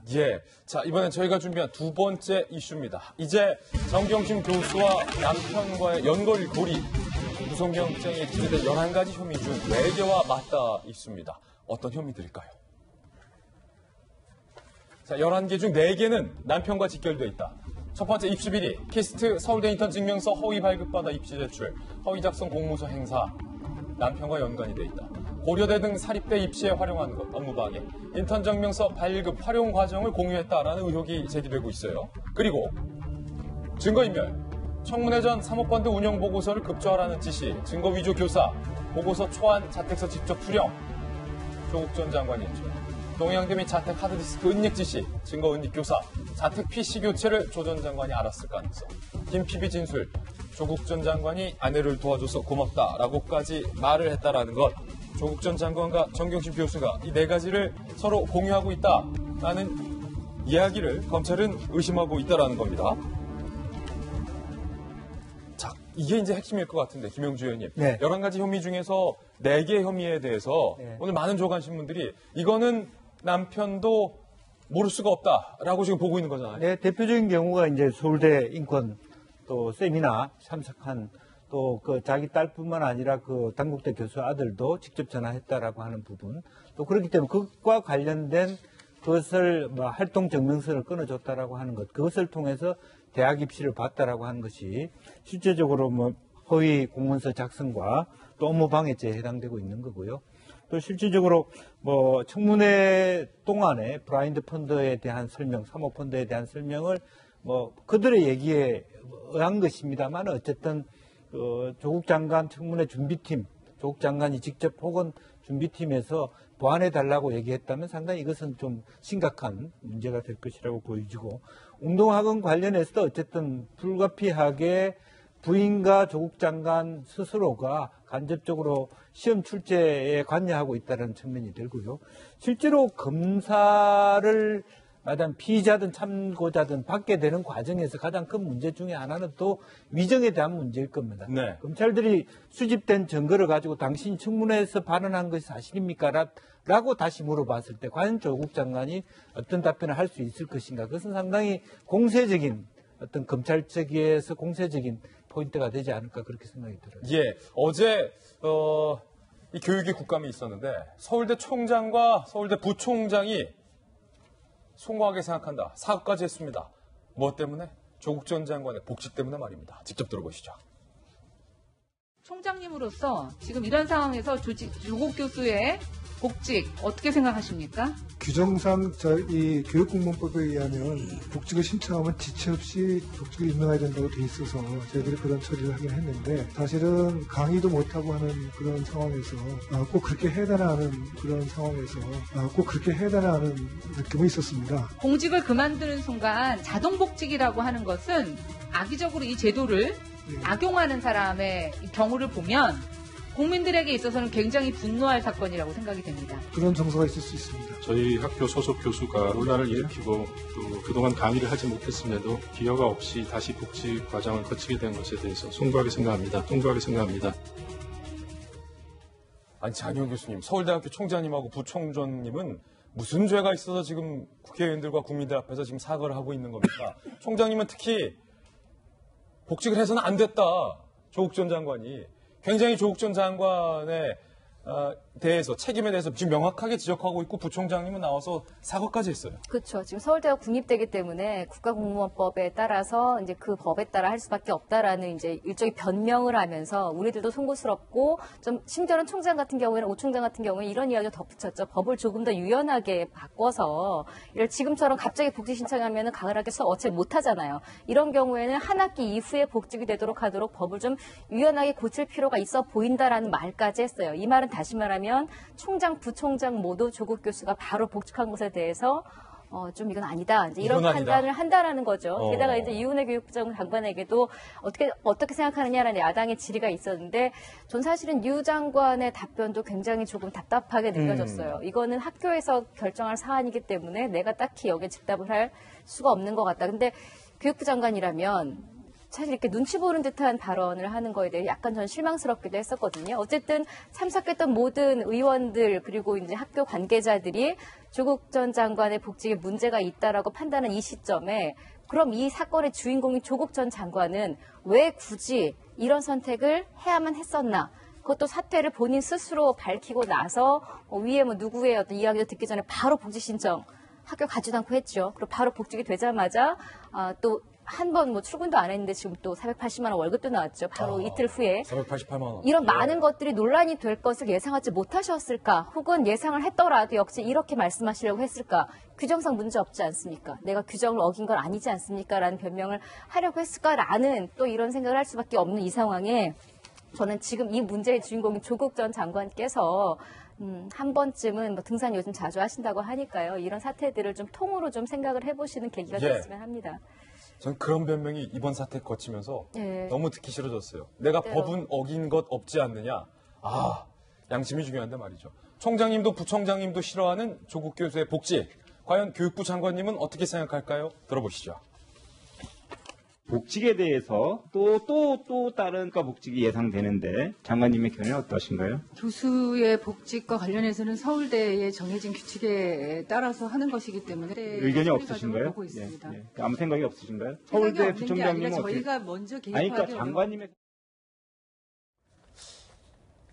자, 이번엔 저희가 준비한 두 번째 이슈입니다. 이제 정경심 교수와 남편과의 연결고리, 구속영장에 기재된 11가지 혐의 중 4개와 맞닿아 있습니다. 어떤 혐의들일까요? 자, 11개 중 4개는 남편과 직결되어 있다. 첫 번째 입시 비리, 키스트 서울대 인턴 증명서 허위 발급받아 입시 제출, 허위 작성 공모서 행사, 남편과 연관이 돼 있다. 고려대 등 사립대 입시에 활용한 것, 업무방해, 인턴 증명서 발급 활용 과정을 공유했다라는 의혹이 제기되고 있어요. 그리고 증거인멸, 청문회 전 사모펀드 운영 보고서를 급조하라는 지시, 증거 위조 교사, 보고서 초안 자택서 직접 풀영, 조국 전 장관이 인정. 동양대 및 자택 하드디스크 은닉 지시, 증거 은닉 교사, 자택 PC 교체를 조 전 장관이 알았을 가능성. 김 PB 진술, 조국 전 장관이 아내를 도와줘서 고맙다라고까지 말을 했다라는 것. 조국 전 장관과 정경심 교수가 이 네 가지를 서로 공유하고 있다라는 이야기를 검찰은 의심하고 있다라는 겁니다. 자, 이게 이제 핵심일 것 같은데, 김영주 의원님. 네. 11가지 혐의 중에서 4개 혐의에 대해서 네. 오늘 많은 조간신문들이 이거는 남편도 모를 수가 없다라고 지금 보고 있는 거잖아요. 네, 대표적인 경우가 이제 서울대 인권 또 세미나 참석한 또 그 자기 딸뿐만 아니라 그 단국대 교수 아들도 직접 전화했다라고 하는 부분. 또 그렇기 때문에 그것과 관련된 그것을 뭐 활동 증명서를 끊어줬다라고 하는 것. 그것을 통해서 대학 입시를 봤다라고 하는 것이 실제적으로 뭐 허위 공문서 작성과 또 업무 방해죄에 해당되고 있는 거고요. 또 실질적으로 뭐 청문회 동안에 브라인드 펀드에 대한 설명, 사모펀드에 대한 설명을 뭐 그들의 얘기에 의한 것입니다만 어쨌든 조국 장관 청문회 준비팀, 조국 장관이 직접 혹은 준비팀에서 보완해 달라고 얘기했다면 상당히 이것은 좀 심각한 문제가 될 것이라고 보여지고, 운동학원 관련해서도 어쨌든 불가피하게 부인과 조국 장관 스스로가 간접적으로 시험 출제에 관여하고 있다는 측면이 들고요. 실제로 검사를 마땅 피의자든 참고자든 받게 되는 과정에서 가장 큰 문제 중에 하나는 또 위정에 대한 문제일 겁니다. 네. 검찰들이 수집된 증거를 가지고 당신이 청문회에서 발언한 것이 사실입니까? 라고 다시 물어봤을 때 과연 조국 장관이 어떤 답변을 할 수 있을 것인가? 그것은 상당히 공세적인 어떤 검찰 측에서 공세적인 포인트가 되지 않을까 그렇게 생각이 들어요. 예, 어제 이 교육위 국감이 있었는데 서울대 총장과 서울대 부총장이 송구하게 생각한다. 사과까지 했습니다. 무엇 때문에? 조국 전 장관의 복지 때문에 말입니다. 직접 들어보시죠. 총장님으로서 지금 이런 상황에서 조국 교수의 복직 어떻게 생각하십니까? 규정상 이 교육공무원법에 의하면 복직을 신청하면 지체 없이 복직을 임명해야 된다고 돼 있어서 저희들이 그런 처리를 하긴 했는데, 사실은 강의도 못하고 하는 그런 상황에서 꼭 그렇게 해야 되나 하는 그런 상황에서 꼭 그렇게 해야 되나 하는 느낌이 있었습니다. 공직을 그만두는 순간 자동복직이라고 하는 것은 악의적으로 이 제도를 악용하는 사람의 경우를 보면 국민들에게 있어서는 굉장히 분노할 사건이라고 생각이 됩니다. 그런 정서가 있을 수 있습니다. 저희 학교 소속 교수가 논란을 일으키고 또 그동안 강의를 하지 못했음에도 기여가 없이 다시 복직 과정을 거치게 된 것에 대해서 송구하게 생각합니다. 송구하게 생각합니다. 아니, 장영 교수님, 서울대학교 총장님하고 부총장님은 무슨 죄가 있어서 지금 국회의원들과 국민들 앞에서 지금 사과를 하고 있는 겁니까? 총장님은 특히 복직을 해서는 안 됐다. 조국 전 장관이. 굉장히 조국 전 장관에 대해서 책임에 대해서 지금 명확하게 지적하고 있고, 부총장님은 나와서 사과까지 했어요. 그렇죠. 지금 서울대가 국립되기 때문에 국가공무원법에 따라서 이제 그 법에 따라 할 수밖에 없다라는 이제 일종의 변명을 하면서 우리들도 송구스럽고, 좀 심지어는 총장 같은 경우에는, 오 총장 같은 경우에 이런 이야기를 덧붙였죠. 법을 조금 더 유연하게 바꿔서, 이럴 지금처럼 갑자기 복직 신청하면은 가을학교 수업 어차피 못 하잖아요. 이런 경우에는 한 학기 이후에 복직이 되도록 하도록 법을 좀 유연하게 고칠 필요가 있어 보인다라는 말까지 했어요. 이 말은 다시 말하면 총장, 부총장 모두 조국 교수가 바로 복직한 것에 대해서 좀 이건 아니다. 이제 이런 판단을 한다라는 거죠. 게다가 이제 이훈혜 교육부 장관에게도 어떻게 생각하느냐라는 야당의 질의가 있었는데, 전 사실은 유 장관의 답변도 굉장히 조금 답답하게 느껴졌어요. 이거는 학교에서 결정할 사안이기 때문에 내가 딱히 여기에 즉답을 할 수가 없는 것 같다. 근데 교육부 장관이라면 사실 이렇게 눈치 보는 듯한 발언을 하는 거에 대해 약간 전 실망스럽기도 했었거든요. 어쨌든 참석했던 모든 의원들 그리고 이제 학교 관계자들이 조국 전 장관의 복직에 문제가 있다라고 판단한 이 시점에, 그럼 이 사건의 주인공인 조국 전 장관은 왜 굳이 이런 선택을 해야만 했었나? 그것도 사퇴를 본인 스스로 밝히고 나서 위에 뭐 누구의 어떤 이야기를 듣기 전에 바로 복직 신청 학교 가지도 않고 했죠. 그리고 바로 복직이 되자마자 또 한 번 뭐 출근도 안 했는데 지금 또 480만 원 월급도 나왔죠. 바로 이틀 후에. 488만 원. 이런 많은 것들이 논란이 될 것을 예상하지 못하셨을까? 혹은 예상을 했더라도 역시 이렇게 말씀하시려고 했을까? 규정상 문제 없지 않습니까? 내가 규정을 어긴 건 아니지 않습니까? 라는 변명을 하려고 했을까라는 또 이런 생각을 할 수밖에 없는 이 상황에 저는 지금 이 문제의 주인공인 조국 전 장관께서 한 번쯤은 뭐 등산 요즘 자주 하신다고 하니까요. 이런 사태들을 좀 통으로 좀 생각을 해보시는 계기가 됐으면 합니다. 전 그런 변명이 이번 사태 거치면서 예. 너무 듣기 싫어졌어요. 내가 때로. 법은 어긴 것 없지 않느냐. 양심이 중요한데 말이죠. 총장님도 부총장님도 싫어하는 조국 교수의 복지. 과연 교육부 장관님은 어떻게 생각할까요? 들어보시죠. 복직에 대해서 또 다른 복직이 예상되는데 장관님의 견해는 어떠신가요? 교수의 복직과 관련해서는 서울대의 정해진 규칙에 따라서 하는 것이기 때문에 의견이 없으신가요? 보고 있습니다. 아무 생각이 없으신가요? 생각이 서울대 없는 게 부총장님은 아니라 어떻게? 저희가 먼저 아니, 개입하기 그러니까 장관님의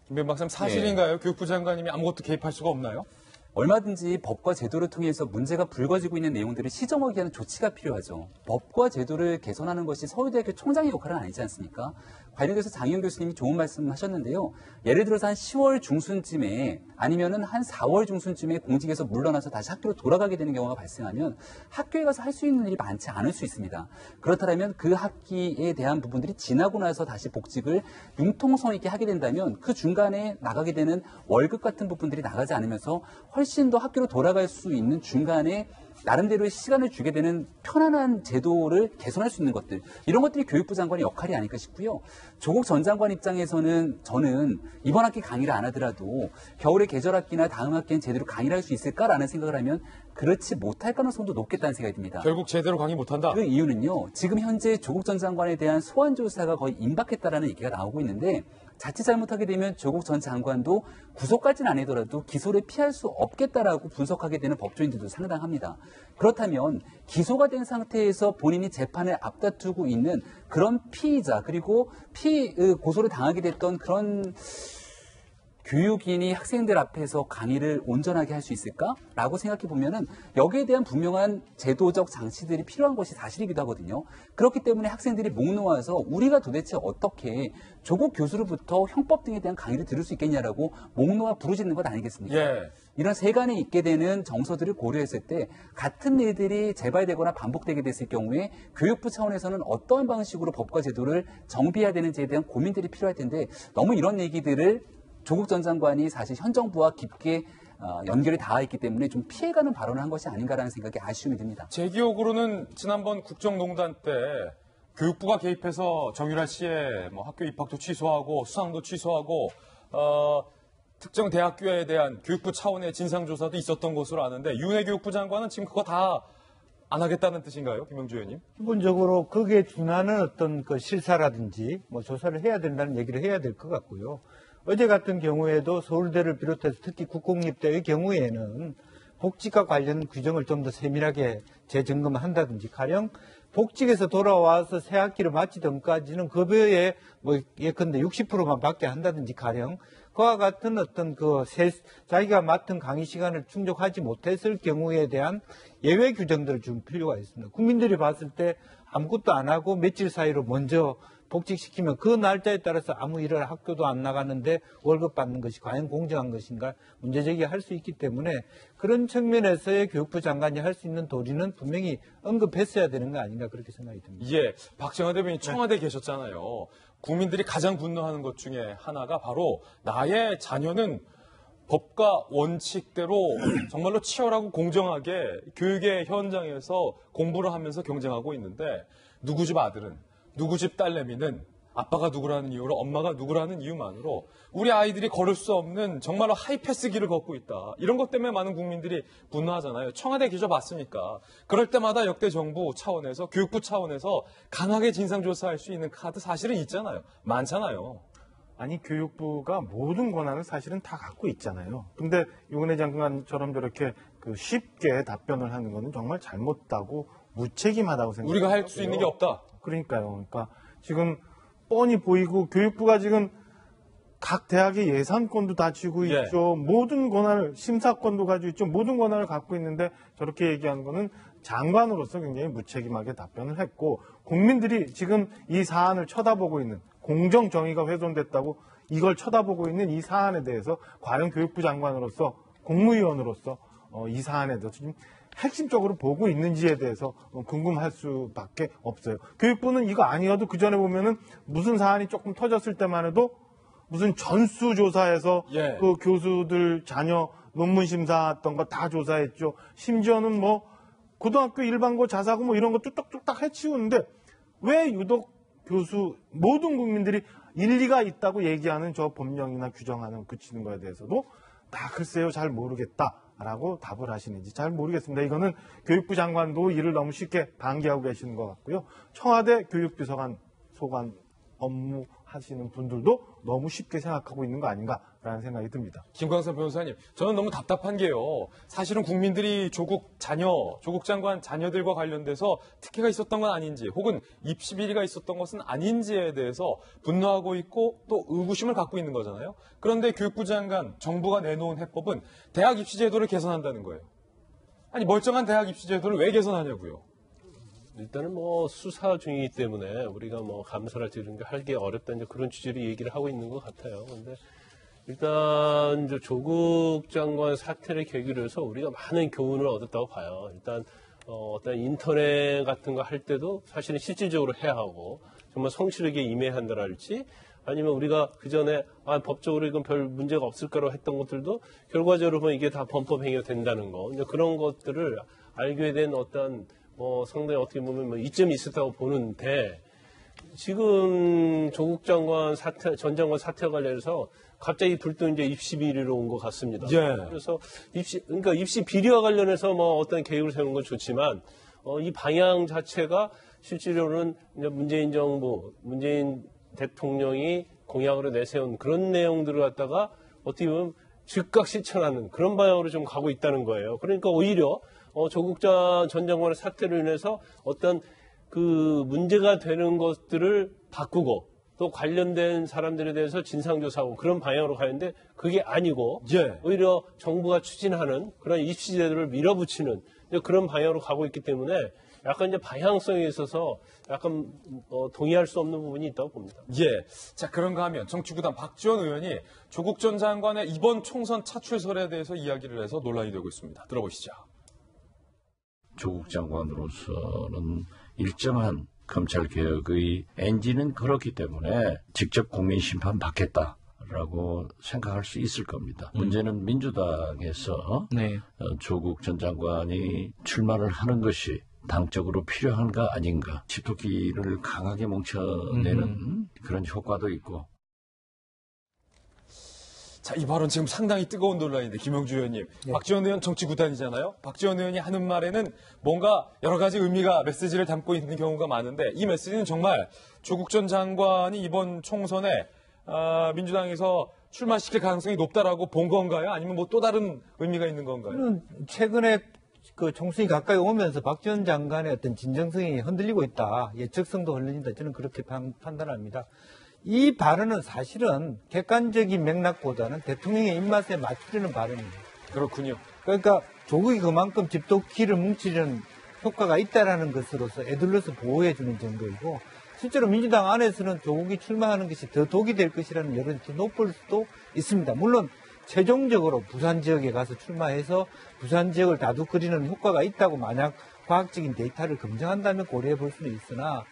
김병 박사님 사실인가요? 교육부 장관님이 아무것도 개입할 수가 없나요? 얼마든지 법과 제도를 통해서 문제가 불거지고 있는 내용들을 시정하기 위한 조치가 필요하죠. 법과 제도를 개선하는 것이 서울대학교 총장의 역할은 아니지 않습니까? 관련해서 장희영 교수님이 좋은 말씀을 하셨는데요. 예를 들어서 한 10월 중순쯤에 아니면은 한 4월 중순쯤에 공직에서 물러나서 다시 학교로 돌아가게 되는 경우가 발생하면 학교에 가서 할 수 있는 일이 많지 않을 수 있습니다. 그렇다면 그 학기에 대한 부분들이 지나고 나서 다시 복직을 융통성 있게 하게 된다면 그 중간에 나가게 되는 월급 같은 부분들이 나가지 않으면서 훨씬 더 학교로 돌아갈 수 있는 중간에 나름대로의 시간을 주게 되는 편안한 제도를 개선할 수 있는 것들, 이런 것들이 교육부 장관의 역할이 아닐까 싶고요. 조국 전 장관 입장에서는 저는 이번 학기 강의를 안 하더라도 겨울에 계절학기나 다음 학기엔 제대로 강의를 할 수 있을까라는 생각을 하면 그렇지 못할 가능성도 높겠다는 생각이 듭니다. 결국 제대로 강의 못한다? 그 이유는요. 지금 현재 조국 전 장관에 대한 소환 조사가 거의 임박했다라는 얘기가 나오고 있는데 자칫 잘못하게 되면 조국 전 장관도 구속까지는 아니더라도 기소를 피할 수 없겠다라고 분석하게 되는 법조인들도 상당합니다. 그렇다면 기소가 된 상태에서 본인이 재판을 앞다투고 있는 그런 피의자 그리고 고소를 당하게 됐던 그런 교육인이 학생들 앞에서 강의를 온전하게 할 수 있을까라고 생각해 보면은 여기에 대한 분명한 제도적 장치들이 필요한 것이 사실이기도 하거든요. 그렇기 때문에 학생들이 목 놓아서 우리가 도대체 어떻게 조국 교수로부터 형법 등에 대한 강의를 들을 수 있겠냐라고 목 놓아 부르짖는 것 아니겠습니까? 예. 이런 세간에 있게 되는 정서들을 고려했을 때 같은 일들이 재발되거나 반복되게 됐을 경우에 교육부 차원에서는 어떠한 방식으로 법과 제도를 정비해야 되는지에 대한 고민들이 필요할 텐데 너무 이런 얘기들을 조국 전 장관이 사실 현 정부와 깊게 연결이 닿아 있기 때문에 좀 피해가는 발언을 한 것이 아닌가라는 생각이 아쉬움이 듭니다. 제 기억으로는 지난번 국정농단 때 교육부가 개입해서 정유라 씨의 학교 입학도 취소하고 수상도 취소하고 특정 대학교에 대한 교육부 차원의 진상조사도 있었던 것으로 아는데 윤해 교육부 장관은 지금 그거 다 안 하겠다는 뜻인가요? 김영주 의원님? 기본적으로 거기에 준하는 어떤 그 실사라든지 조사를 해야 된다는 얘기를 해야 될 것 같고요. 어제 같은 경우에도 서울대를 비롯해서 특히 국공립대의 경우에는 복직과 관련 규정을 좀 더 세밀하게 재점검을 한다든지 가령 복직에서 돌아와서 새 학기를 마치던까지는 급여의 예컨대 60%만 받게 한다든지 가령 그와 같은 어떤 자기가 맡은 강의 시간을 충족하지 못했을 경우에 대한 예외 규정들을 줄 필요가 있습니다. 국민들이 봤을 때 아무것도 안 하고 며칠 사이로 먼저 복직시키면 그 날짜에 따라서 아무 일을 학교도 안 나가는데 월급 받는 것이 과연 공정한 것인가 문제제기할 수 있기 때문에 그런 측면에서의 교육부 장관이 할 수 있는 도리는 분명히 언급했어야 되는 거 아닌가 그렇게 생각이 듭니다. 예, 박정환 대변인 청와대에 계셨잖아요. 국민들이 가장 분노하는 것 중에 하나가 바로 나의 자녀는 법과 원칙대로 정말로 치열하고 공정하게 교육의 현장에서 공부를 하면서 경쟁하고 있는데 누구 집 아들은 누구 집 딸내미는 아빠가 누구라는 이유로 엄마가 누구라는 이유만으로 우리 아이들이 걸을 수 없는 정말로 하이패스 길을 걷고 있다. 이런 것 때문에 많은 국민들이 분노하잖아요. 청와대에 계셔봤으니까. 그럴 때마다 역대 정부 차원에서 교육부 차원에서 강하게 진상조사할 수 있는 카드 사실은 있잖아요. 많잖아요. 아니 교육부가 모든 권한을 사실은 다 갖고 있잖아요. 근데 윤해 장관처럼 저렇게 쉽게 답변을 하는 거는 정말 잘못하고 무책임하다고 생각합니다. 우리가 할 수 있는 게 없다. 그러니까요. 그러니까 지금 뻔히 보이고 교육부가 지금 각 대학의 예산권도 다 쥐고 있죠. 모든 권한을 심사권도 가지고 있죠. 모든 권한을 갖고 있는데 저렇게 얘기하는 거는 장관으로서 굉장히 무책임하게 답변을 했고 국민들이 지금 이 사안을 쳐다보고 있는 공정 정의가 훼손됐다고 이걸 쳐다보고 있는 이 사안에 대해서 과연 교육부 장관으로서 국무위원으로서 이 사안에 대해서 지금 핵심적으로 보고 있는지에 대해서 궁금할 수밖에 없어요. 교육부는 이거 아니어도 그 전에 보면은 무슨 사안이 조금 터졌을 때만 해도 무슨 전수조사에서 그 교수들 자녀 논문 심사했던 거 다 조사했죠. 심지어는 뭐 고등학교 일반고 자사고 뭐 이런 거 뚝딱뚝딱 해치우는데 왜 유독 교수 모든 국민들이 일리가 있다고 얘기하는 저 법령이나 규정하는 그치는 거에 대해서도 다 글쎄요 잘 모르겠다라고 답을 하시는지 잘 모르겠습니다. 이거는 교육부 장관도 일을 너무 쉽게 방기하고 계시는 것 같고요. 청와대 교육비서관 소관 업무 하시는 분들도 너무 쉽게 생각하고 있는 거 아닌가라는 생각이 듭니다. 김광선 변호사님, 저는 너무 답답한 게요. 사실은 국민들이 조국 장관 자녀들과 관련돼서 특혜가 있었던 건 아닌지 혹은 입시 비리가 있었던 것은 아닌지에 대해서 분노하고 있고 또 의구심을 갖고 있는 거잖아요. 그런데 교육부 장관, 정부가 내놓은 해법은 대학 입시 제도를 개선한다는 거예요. 아니 멀쩡한 대학 입시 제도를 왜 개선하냐고요. 일단은 뭐 수사 중이기 때문에 우리가 뭐 감사랄지 이런 게 하기 어렵다 이제 그런 취지로 얘기를 하고 있는 것 같아요. 근데 일단 이제 조국 장관 사태를 계기로 해서 우리가 많은 교훈을 얻었다고 봐요. 일단 어떤 인터넷 같은 거 할 때도 사실은 실질적으로 해야 하고 정말 성실하게 임해야 한다랄지 아니면 우리가 그 전에 법적으로 이건 별 문제가 없을 거라고 했던 것들도 결과적으로 보면 이게 다 범법 행위가 된다는 거 이제 그런 것들을 알게 된 어떤 상당히 어떻게 보면 이점이 있었다고 보는데, 지금 조국 장관 사태, 전 장관 사태와 관련해서 갑자기 불또 이제 입시 비리로 온 것 같습니다. 그래서 그러니까 입시 비리와 관련해서 어떤 계획을 세우는 건 좋지만, 이 방향 자체가 실질적으로는 이제 문재인 정부, 문재인 대통령이 공약으로 내세운 그런 내용들을 갖다가 어떻게 보면 즉각 실천하는 그런 방향으로 좀 가고 있다는 거예요. 그러니까 오히려 조국 전 장관의 사태로 인해서 어떤 그 문제가 되는 것들을 바꾸고 또 관련된 사람들에 대해서 진상조사하고 그런 방향으로 가는데 그게 아니고 오히려 정부가 추진하는 그런 입시제도를 밀어붙이는 그런 방향으로 가고 있기 때문에 약간 이제 방향성에 있어서 약간 동의할 수 없는 부분이 있다고 봅니다. 자, 그런가 하면 정치구단 박지원 의원이 조국 전 장관의 이번 총선 차출설에 대해서 이야기를 해서 논란이 되고 있습니다. 들어보시죠. 조국 장관으로서는 일정한 검찰개혁의 엔진은 그렇기 때문에 직접 국민 심판 받겠다라고 생각할 수 있을 겁니다. 문제는 민주당에서 조국 전 장관이 출마를 하는 것이 당적으로 필요한가 아닌가 집토끼를 강하게 뭉쳐내는 그런 효과도 있고. 자, 이 발언 지금 상당히 뜨거운 논란인데 김영주 의원님, 박지원 의원 정치구단이잖아요. 박지원 의원이 하는 말에는 뭔가 여러 가지 의미가 메시지를 담고 있는 경우가 많은데 이 메시지는 정말 조국 전 장관이 이번 총선에 민주당에서 출마시킬 가능성이 높다라고 본 건가요? 아니면 또 다른 의미가 있는 건가요? 최근에 그 총선이 가까이 오면서 박지원 장관의 어떤 진정성이 흔들리고 있다. 예측성도 흔들린다. 저는 그렇게 판단합니다. 이 발언은 사실은 객관적인 맥락보다는 대통령의 입맛에 맞추려는 발언입니다. 그렇군요. 그러니까 조국이 그만큼 집도끼를 뭉치려는 효과가 있다라는 것으로서 애들러서 보호해주는 정도이고 실제로 민주당 안에서는 조국이 출마하는 것이 더 독이 될 것이라는 여론이 더 높을 수도 있습니다. 물론 최종적으로 부산 지역에 가서 출마해서 부산 지역을 다독거리는 효과가 있다고 만약 과학적인 데이터를 검증한다면 고려해 볼 수는 있으나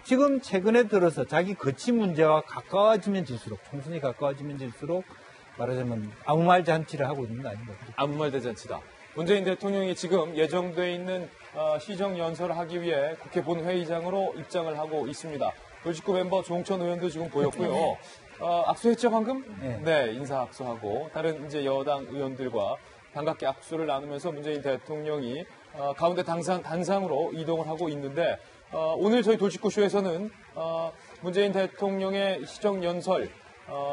지금 최근에 들어서 자기 거취 문제와 가까워지면 질수록 총선이 가까워지면 질수록 말하자면 아무 말 잔치를 하고 있는 거 아닌가. 아무 말 대잔치다. 문재인 대통령이 지금 예정돼 있는 시정연설을 하기 위해 국회 본회의장으로 입장을 하고 있습니다. 돌직구 멤버 조홍천 의원도 지금 보였고요. 악수했죠 방금? 네, 인사 악수하고 다른 이제 여당 의원들과 반갑게 악수를 나누면서 문재인 대통령이 가운데 단상으로 이동을 하고 있는데 오늘 저희 돌직구쇼에서는 문재인 대통령의 시정연설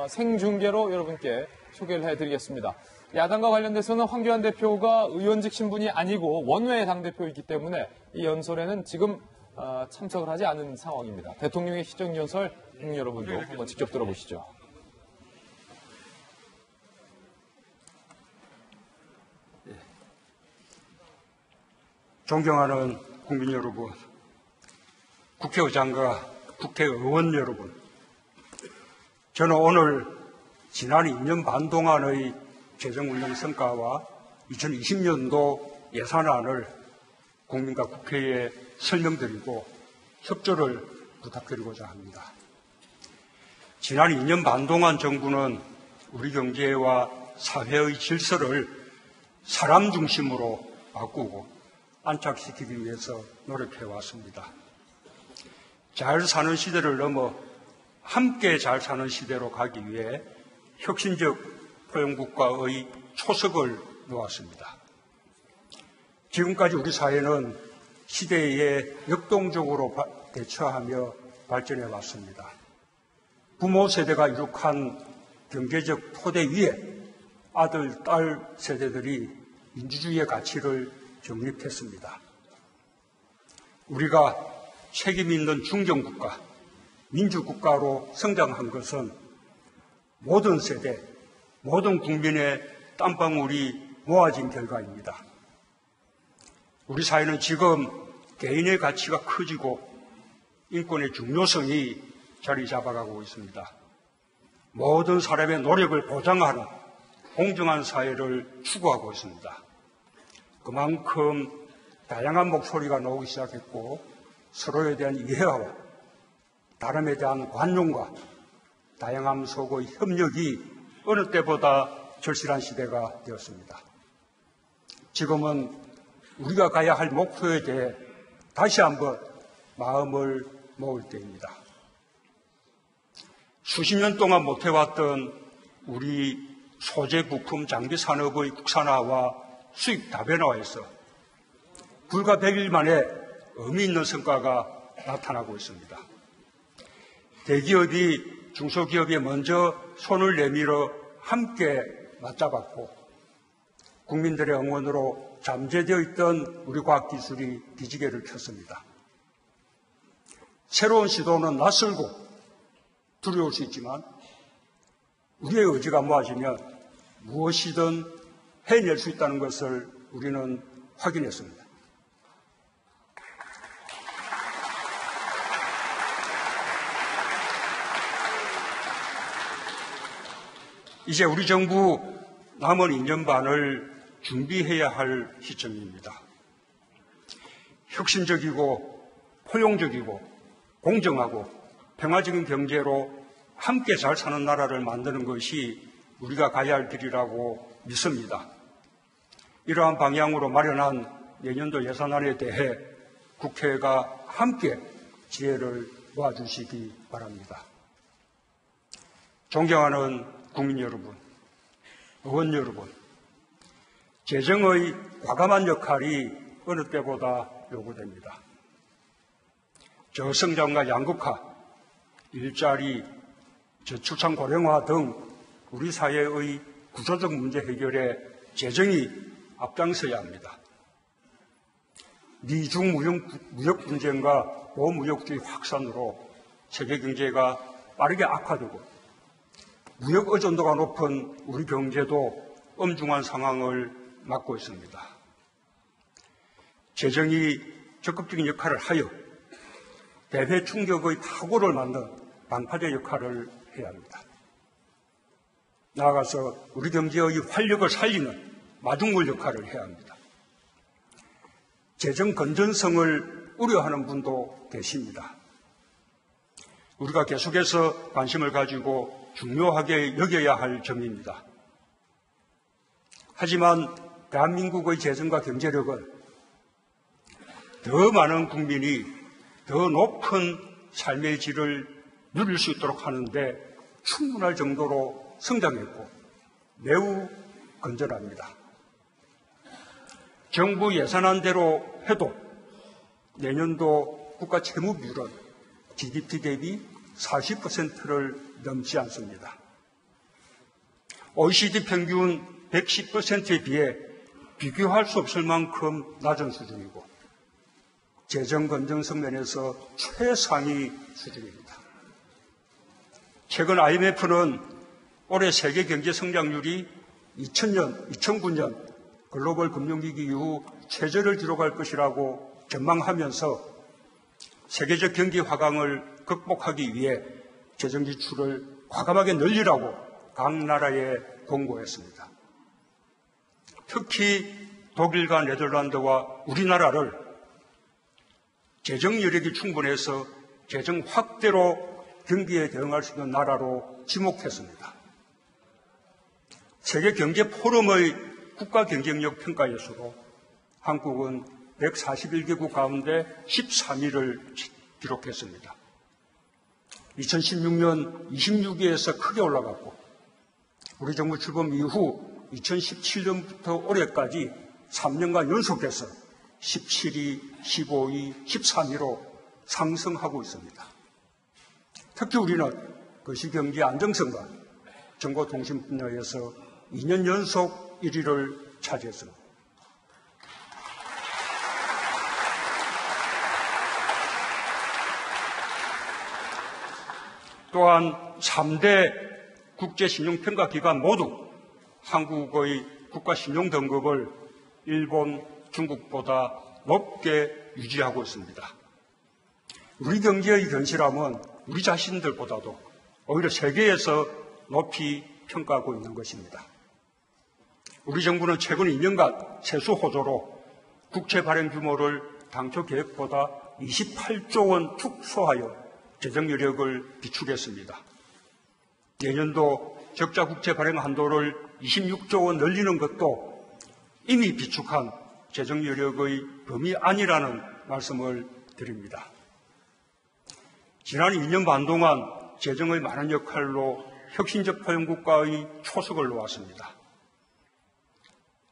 생중계로 여러분께 소개를 해드리겠습니다. 야당과 관련돼서는 황교안 대표가 의원직 신분이 아니고 원외 당대표이기 때문에 이 연설에는 지금 참석을 하지 않은 상황입니다. 대통령의 시정연설 여러분도 한번 직접 들어보시죠. 존경하는 국민 여러분, 국회의장과 국회의원 여러분, 저는 오늘 지난 2년 반 동안의 재정운영 성과와 2020년도 예산안을 국민과 국회에 설명드리고 협조를 부탁드리고자 합니다. 지난 2년 반 동안 정부는 우리 경제와 사회의 질서를 사람 중심으로 바꾸고 안착시키기 위해서 노력해 왔습니다. 잘 사는 시대를 넘어 함께 잘 사는 시대로 가기 위해 혁신적 포용국가의 초석을 놓았습니다. 지금까지 우리 사회는 시대에 역동적으로 대처하며 발전해 왔습니다. 부모 세대가 이룩한 경제적 토대 위에 아들, 딸 세대들이 민주주의의 가치를 정립했습니다. 우리가 책임 있는 중정국가, 민주국가로 성장한 것은 모든 세대, 모든 국민의 땀방울이 모아진 결과입니다. 우리 사회는 지금 개인의 가치가 커지고 인권의 중요성이 자리 잡아가고 있습니다. 모든 사람의 노력을 보장하는 공정한 사회를 추구하고 있습니다. 그만큼 다양한 목소리가 나오기 시작했고 서로에 대한 이해와 다름에 대한 관용과 다양함 속의 협력이 어느 때보다 절실한 시대가 되었습니다. 지금은 우리가 가야 할 목표에 대해 다시 한번 마음을 모을 때입니다. 수십 년 동안 못해왔던 우리 소재 부품 장비 산업의 국산화와 수입 다변화에서 불과 100일 만에 의미 있는 성과가 나타나고 있습니다. 대기업이 중소기업에 먼저 손을 내밀어 함께 맞잡았고 국민들의 응원으로 잠재되어 있던 우리 과학기술이 기지개를 켰습니다. 새로운 시도는 낯설고 두려울 수 있지만 우리의 의지가 모아지면 무엇이든 해낼 수 있다는 것을 우리는 확인했습니다. 이제 우리 정부 남은 2년 반을 준비해야 할 시점입니다. 혁신적이고 포용적이고 공정하고 평화적인 경제로 함께 잘 사는 나라를 만드는 것이 우리가 가야 할 길이라고 믿습니다. 이러한 방향으로 마련한 내년도 예산안에 대해 국회가 함께 지혜를 모아주시기 바랍니다. 존경하는 국민 여러분, 의원 여러분, 재정의 과감한 역할이 어느 때보다 요구됩니다. 저성장과 양극화, 일자리, 저출산 고령화 등 우리 사회의 구조적 문제 해결에 재정이 앞장서야 합니다. 미중 무역 분쟁과 보무역주의 확산으로 세계 경제가 빠르게 악화되고 무역 의존도가 높은 우리 경제도 엄중한 상황을 맞고 있습니다. 재정이 적극적인 역할을 하여 대외 충격의 파고를 만든 방파제 역할을 해야 합니다. 나아가서 우리 경제의 활력을 살리는 마중물 역할을 해야 합니다. 재정 건전성을 우려하는 분도 계십니다. 우리가 계속해서 관심을 가지고 중요하게 여겨야 할 점입니다. 하지만 대한민국의 재정과 경제력은 더 많은 국민이 더 높은 삶의 질을 누릴 수 있도록 하는데 충분할 정도로 성장했고 매우 건전합니다. 정부 예산안대로 해도 내년도 국가 채무 비율은 GDP 대비 40%를 넘지 않습니다. OECD 평균 110%에 비해 비교할 수 없을 만큼 낮은 수준이고 재정 건전성 면에서 최상위 수준입니다. 최근 IMF는 올해 세계 경제 성장률이 2009년 글로벌 금융위기 이후 최저를 기록할 것이라고 전망하면서 세계적 경기 화강을 극복하기 위해 재정 지출을 과감하게 늘리라고 각 나라에 권고했습니다. 특히 독일과 네덜란드와 우리나라를 재정 여력이 충분해서 재정 확대로 경기에 대응할 수 있는 나라로 지목했습니다. 세계 경제 포럼의 국가 경쟁력 평가에서도 한국은 141개국 가운데 13위를 기록했습니다. 2016년 26위에서 크게 올라갔고 우리 정부 출범 이후 2017년부터 올해까지 3년간 연속해서 17위, 15위, 13위로 상승하고 있습니다. 특히 우리는 거시경제 안정성과 정보통신 분야에서 2년 연속 1위를 차지했습니다. 또한 3대 국제신용평가기관 모두 한국의 국가신용등급을 일본, 중국보다 높게 유지하고 있습니다. 우리 경제의 견실함은 우리 자신들보다도 오히려 세계에서 높이 평가하고 있는 것입니다. 우리 정부는 최근 2년간 세수 호조로 국채 발행 규모를 당초 계획보다 28조 원 축소하여 재정 여력을 비축했습니다. 내년도 적자 국채 발행 한도를 26조 원 늘리는 것도 이미 비축한 재정 여력의 범위 아니라는 말씀을 드립니다. 지난 2년 반 동안 재정의 많은 역할로 혁신적 포용국가의 초석을 놓았습니다.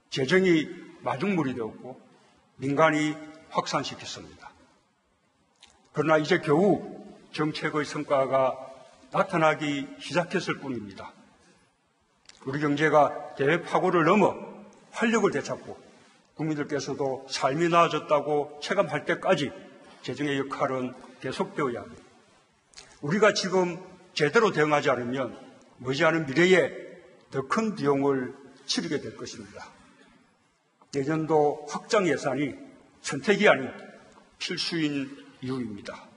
재정이 마중물이 되었고 민간이 확산시켰습니다. 그러나 이제 겨우 정책의 성과가 나타나기 시작했을 뿐입니다. 우리 경제가 대파고를 넘어 활력을 되찾고 국민들께서도 삶이 나아졌다고 체감할 때까지 재정의 역할은 계속되어야 합니다. 우리가 지금 제대로 대응하지 않으면 머지않은 미래에 더 큰 비용을 치르게 될 것입니다. 내년도 확장 예산이 선택이 아닌 필수인 이유입니다.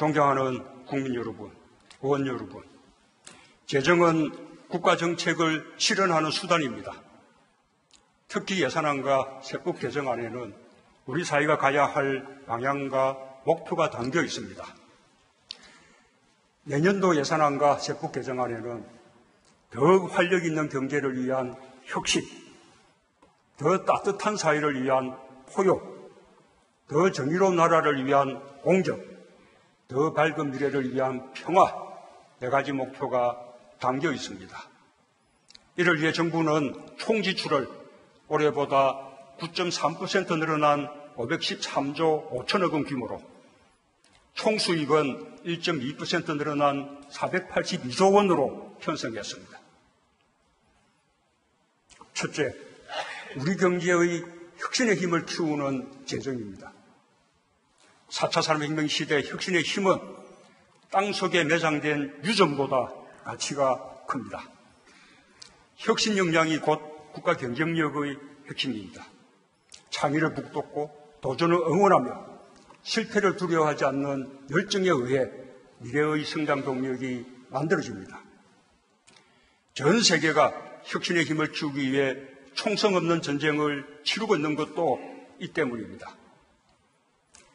존경하는 국민 여러분, 의원 여러분, 재정은 국가 정책을 실현하는 수단입니다. 특히 예산안과 세법 개정안에는 우리 사회가 가야 할 방향과 목표가 담겨 있습니다. 내년도 예산안과 세법 개정안에는 더욱 활력 있는 경제를 위한 혁신, 더 따뜻한 사회를 위한 포용, 더 정의로운 나라를 위한 공정, 더 밝은 미래를 위한 평화, 4가지 목표가 담겨 있습니다. 이를 위해 정부는 총 지출을 올해보다 9.3% 늘어난 513조 5천억 원 규모로 총 수입은 1.2% 늘어난 482조 원으로 편성했습니다. 첫째, 우리 경제의 혁신의 힘을 키우는 재정입니다. 4차 산업혁명 시대 혁신의 힘은 땅속에 매장된 유전보다 가치가 큽니다. 혁신 역량이 곧 국가 경쟁력의 핵심입니다. 창의를 북돋고 도전을 응원하며 실패를 두려워하지 않는 열정에 의해 미래의 성장 동력이 만들어집니다. 전 세계가 혁신의 힘을 키우기 위해 총성 없는 전쟁을 치르고 있는 것도 이 때문입니다.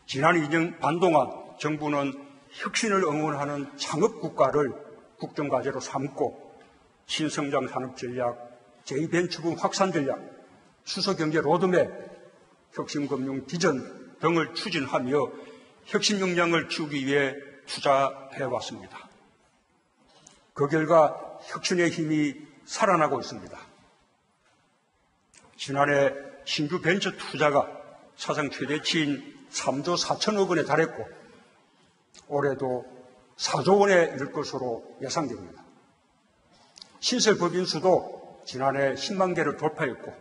지난 2년 반 동안 정부는 혁신을 응원하는 창업국가를 국정과제로 삼고 신성장 산업 전략, 제2벤처붐 확산 전략, 수소경제 로드맵, 혁신금융 비전 등을 추진하며 혁신 역량을 키우기 위해 투자해왔습니다. 그 결과 혁신의 힘이 살아나고 있습니다. 지난해 신규 벤처 투자가 사상 최대치인 3조 4천억 원에 달했고 올해도 4조 원에 이를 것으로 예상됩니다. 신설법인 수도 지난해 10만 개를 돌파했고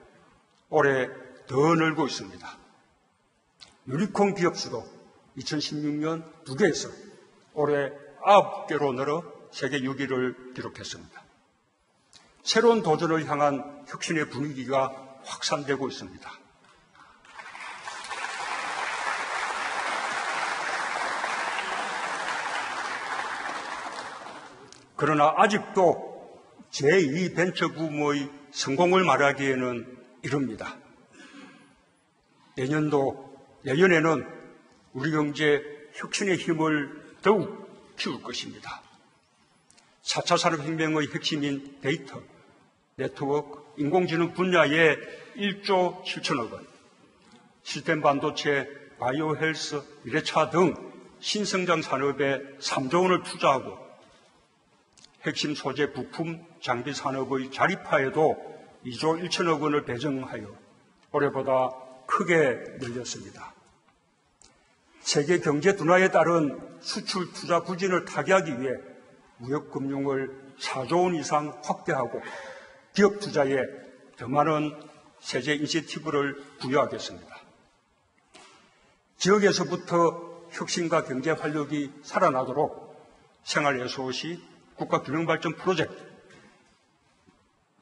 올해 더 늘고 있습니다. 유니콘 기업 수도 2016년 2개에서 올해 9개로 늘어 세계 6위를 기록했습니다. 새로운 도전을 향한 혁신의 분위기가 확산되고 있습니다. 그러나 아직도 제2벤처붐의 성공을 말하기에는 이릅니다. 내년에는 우리 경제 혁신의 힘을 더욱 키울 것입니다. 4차 산업혁명의 핵심인 데이터, 네트워크, 인공지능 분야에 1조 7천억 원, 시스템 반도체, 바이오 헬스, 미래차 등 신성장 산업에 3조 원을 투자하고 핵심 소재 부품, 장비 산업의 자립화에도 2조 1천억 원을 배정하여 올해보다 크게 늘렸습니다. 세계 경제 둔화에 따른 수출 투자 부진을 타개하기 위해 무역금융을 4조 원 이상 확대하고 기업 투자에 더 많은 세제 인센티브를 부여하겠습니다. 지역에서부터 혁신과 경제 활력이 살아나도록 생활예술시, 국가균형발전 프로젝트,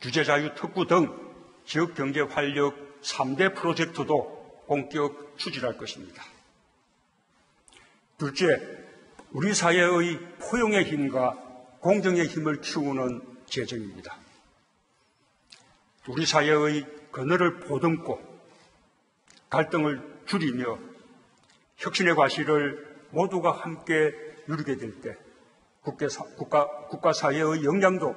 규제자유 특구 등 지역경제 활력 3대 프로젝트도 본격 추진할 것입니다. 둘째, 우리 사회의 포용의 힘과 공정의 힘을 키우는 재정입니다. 우리 사회의 그늘을 보듬고 갈등을 줄이며 혁신의 과실을 모두가 함께 누리게 될 때 국가 사회의 역량도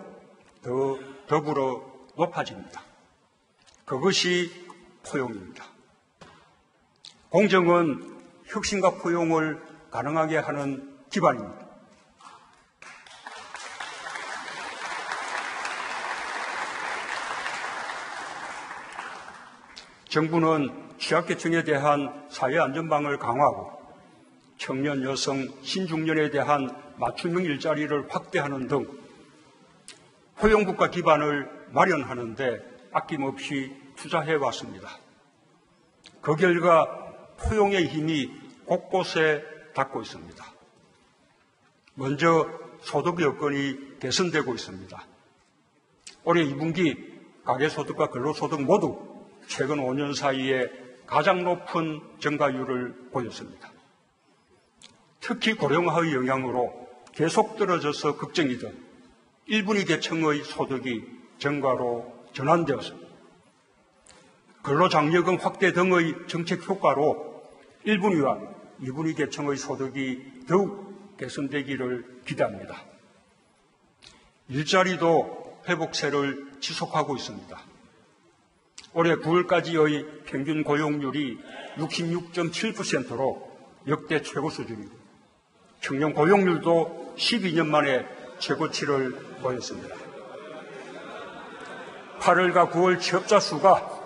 더불어 높아집니다. 그것이 포용입니다. 공정은 혁신과 포용을 가능하게 하는 기반입니다. 정부는 취약계층에 대한 사회안전망을 강화하고 청년, 여성, 신중년에 대한 맞춤형 일자리를 확대하는 등 포용국가 기반을 마련하는 데 아낌없이 투자해 왔습니다. 그 결과 포용의 힘이 곳곳에 닿고 있습니다. 먼저 소득 여건이 개선되고 있습니다. 올해 2분기 가계소득과 근로소득 모두 최근 5년 사이에 가장 높은 증가율을 보였습니다. 특히 고령화의 영향으로 계속 떨어져서 걱정이던 1분위 계층의 소득이 증가로 전환되었습니다. 근로장려금 확대 등의 정책 효과로 1분위와 2분위 계층의 소득이 더욱 개선되기를 기대합니다. 일자리도 회복세를 지속하고 있습니다. 올해 9월까지의 평균 고용률이 66.7%로 역대 최고 수준이고 청년 고용률도 12년 만에 최고치를 보였습니다. 8월과 9월 취업자 수가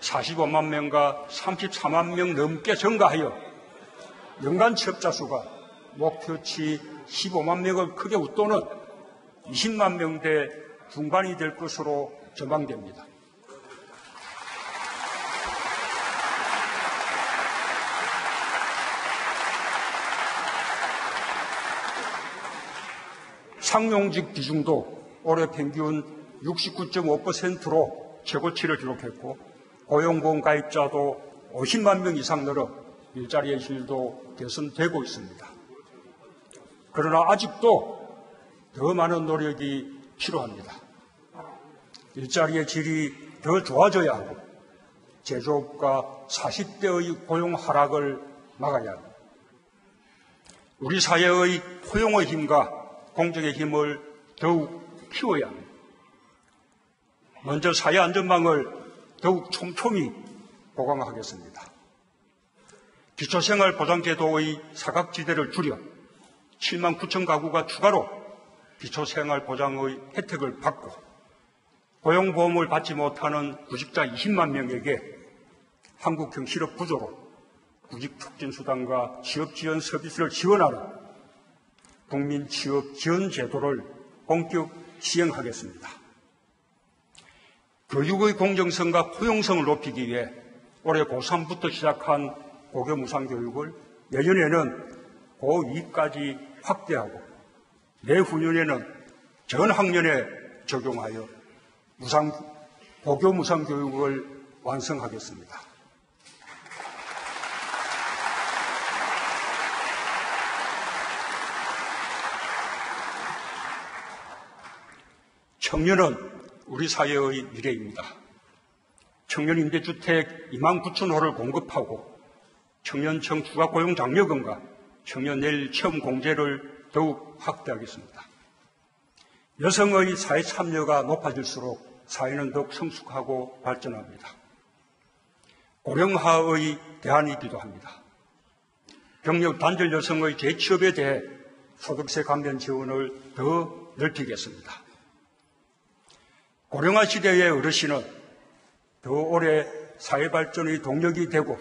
45만 명과 34만 명 넘게 증가하여 연간 취업자 수가 목표치 15만 명을 크게 웃도는 20만 명대 중반이 될 것으로 전망됩니다. 상용직 비중도 올해 평균 69.5%로 최고치를 기록했고 고용보험 가입자도 50만 명 이상 늘어 일자리의 질도 개선되고 있습니다. 그러나 아직도 더 많은 노력이 필요합니다. 일자리의 질이 더 좋아져야 하고 제조업과 40대의 고용 하락을 막아야 합니다. 우리 사회의 포용의 힘과 공정의 힘을 더욱 키워야 합니다. 먼저 사회 안전망을 더욱 촘촘히 보강하겠습니다. 기초생활보장제도의 사각지대를 줄여 7만 9천 가구가 추가로 기초생활보장의 혜택을 받고 고용보험을 받지 못하는 구직자 20만 명에게 한국형 실업 구조로 구직촉진수당과 취업지원 서비스를 지원하는 국민 취업 지원 제도를 본격 시행하겠습니다. 교육의 공정성과 포용성을 높이기 위해 올해 고3부터 시작한 고교 무상 교육을 내년에는 고2까지 확대하고 내후년에는 전 학년에 적용하여 고교 무상 교육을 완성하겠습니다. 청년은 우리 사회의 미래입니다. 청년 임대주택 29,000호를 공급하고 청년청 추가고용장려금과 청년 내일 체험 공제를 더욱 확대하겠습니다. 여성의 사회 참여가 높아질수록 사회는 더욱 성숙하고 발전합니다. 고령화의 대안이기도 합니다. 경력 단절 여성의 재취업에 대해 소득세 감면 지원을 더 넓히겠습니다. 고령화 시대의 어르신은 더 오래 사회 발전의 동력이 되고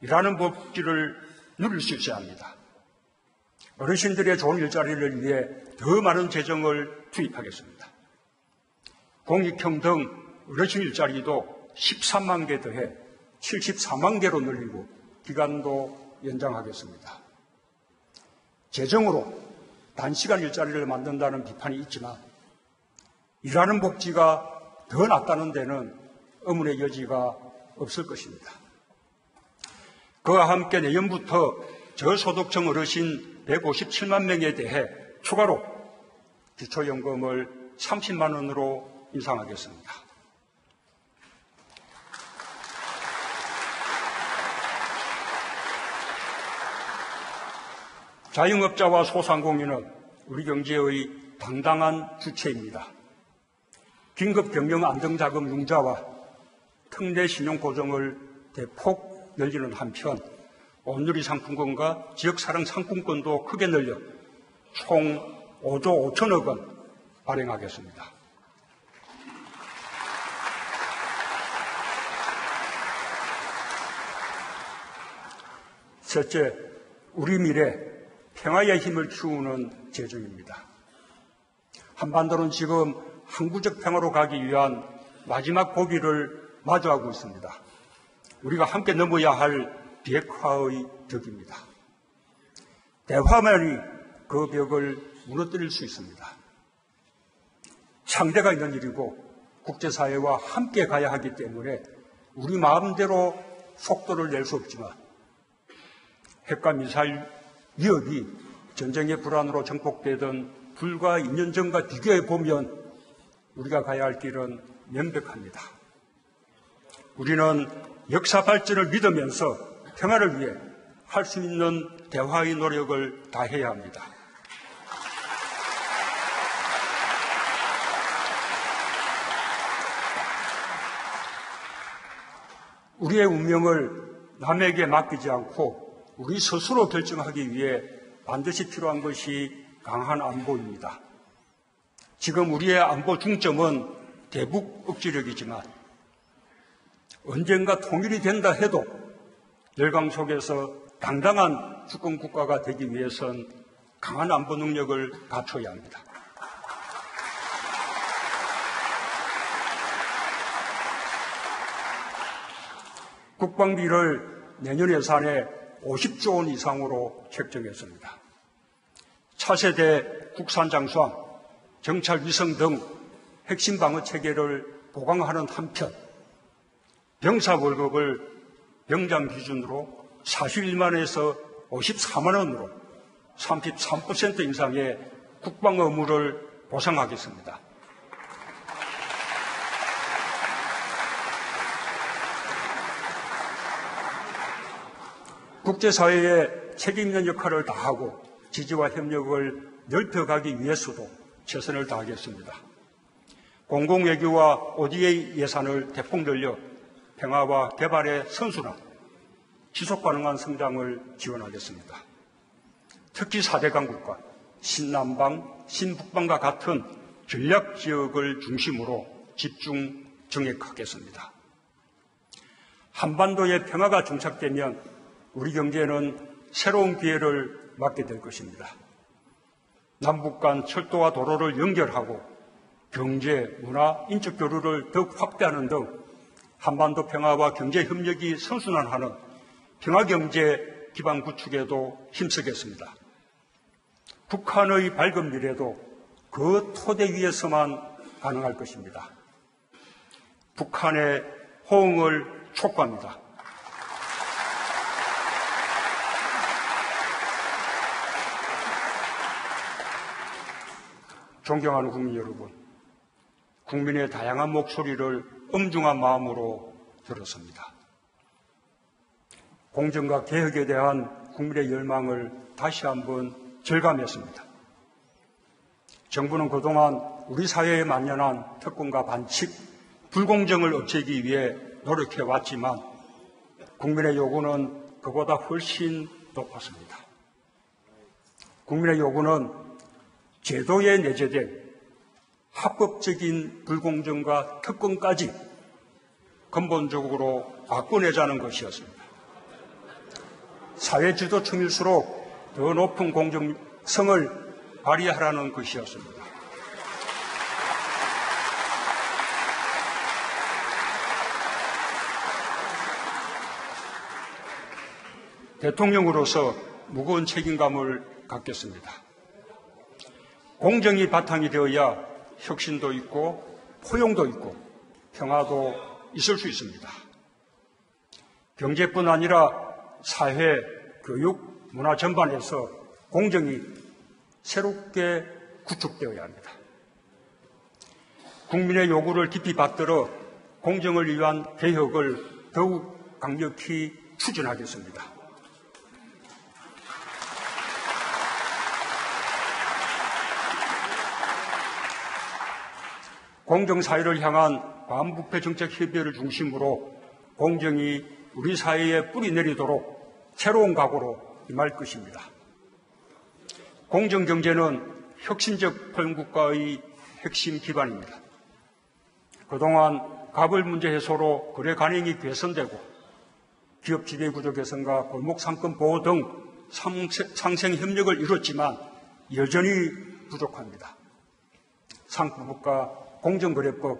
일하는 복지를 누릴 수 있어야 합니다. 어르신들의 좋은 일자리를 위해 더 많은 재정을 투입하겠습니다. 공익형 등 어르신 일자리도 13만 개 더해 74만 개로 늘리고 기간도 연장하겠습니다. 재정으로 단시간 일자리를 만든다는 비판이 있지만 일하는 복지가 더 낫다는 데는 의문의 여지가 없을 것입니다. 그와 함께 내년부터 저소득층 어르신 157만 명에 대해 추가로 기초연금을 30만 원으로 인상하겠습니다. 자영업자와 소상공인은 우리 경제의 당당한 주체입니다. 긴급경영 안정자금 융자와 특례 신용 고정을 대폭 늘리는 한편 온누리 상품권과 지역사랑 상품권도 크게 늘려 총 5조 5천억 원 발행하겠습니다. 셋째, 우리 미래 평화의 힘을 키우는 재정입니다. 한반도는 지금 항구적 평화로 가기 위한 마지막 고비를 마주하고 있습니다. 우리가 함께 넘어야 할 비핵화의 벽입니다. 대화만이 그 벽을 무너뜨릴 수 있습니다. 상대가 있는 일이고 국제사회와 함께 가야 하기 때문에 우리 마음대로 속도를 낼 수 없지만 핵과 미사일 위협이 전쟁의 불안으로 정복되던 불과 2년 전과 비교해 보면 우리가 가야 할 길은 명백합니다. 우리는 역사 발전을 믿으면서 평화를 위해 할 수 있는 대화의 노력을 다해야 합니다. 우리의 운명을 남에게 맡기지 않고 우리 스스로 결정하기 위해 반드시 필요한 것이 강한 안보입니다. 지금 우리의 안보 중점은 대북 억지력이지만 언젠가 통일이 된다 해도 열강 속에서 당당한 주권 국가가 되기 위해선 강한 안보 능력을 갖춰야 합니다. 국방비를 내년 예산에 50조 원 이상으로 책정했습니다. 차세대 국산 장수함, 정찰 위성 등 핵심 방어 체계를 보강하는 한편 병사 월급을 병장 기준으로 41만에서 54만 원으로 33% 인상해 국방 의무를 보상하겠습니다. 국제사회에 책임 있는 역할을 다하고 지지와 협력을 넓혀가기 위해서도 최선을 다하겠습니다. 공공외교와 ODA 예산을 대폭 늘려 평화와 개발의 선순환, 지속가능한 성장을 지원하겠습니다. 특히 4대 강국과 신남방, 신북방과 같은 전략 지역을 중심으로 집중 정액하겠습니다. 한반도의 평화가 정착되면 우리 경제는 새로운 기회를 맞게 될 것입니다. 남북 간 철도와 도로를 연결하고 경제, 문화, 인적 교류를 더욱 확대하는 등 한반도 평화와 경제 협력이 선순환하는 평화경제 기반 구축에도 힘쓰겠습니다. 북한의 밝은 미래도 그 토대 위에서만 가능할 것입니다. 북한의 호응을 촉구합니다. 존경하는 국민 여러분, 국민의 다양한 목소리를 엄중한 마음으로 들었습니다. 공정과 개혁에 대한 국민의 열망을 다시 한번 절감했습니다. 정부는 그동안 우리 사회에 만연한 특권과 반칙, 불공정을 없애기 위해 노력해왔지만 국민의 요구는 그보다 훨씬 높았습니다. 국민의 요구는 제도에 내재된 합법적인 불공정과 특권까지 근본적으로 바꿔내자는 것이었습니다. 사회주도 층일수록 더 높은 공정성을 발휘하라는 것이었습니다. 대통령으로서 무거운 책임감을 갖겠습니다. 공정이 바탕이 되어야 혁신도 있고 포용도 있고 평화도 있을 수 있습니다. 경제뿐 아니라 사회, 교육, 문화 전반에서 공정이 새롭게 구축되어야 합니다. 국민의 요구를 깊이 받들어 공정을 위한 개혁을 더욱 강력히 추진하겠습니다. 공정사회를 향한 반부패 정책 협의회를 중심으로 공정이 우리 사회에 뿌리 내리도록 새로운 각오로 임할 것입니다. 공정경제는 혁신적 포용국가의 핵심 기반입니다. 그동안 가불 문제 해소로 거래 관행이 개선되고 기업 지배 구조 개선과 골목 상권 보호 등 상생 협력을 이뤘지만 여전히 부족합니다. 상품법과 공정거래법,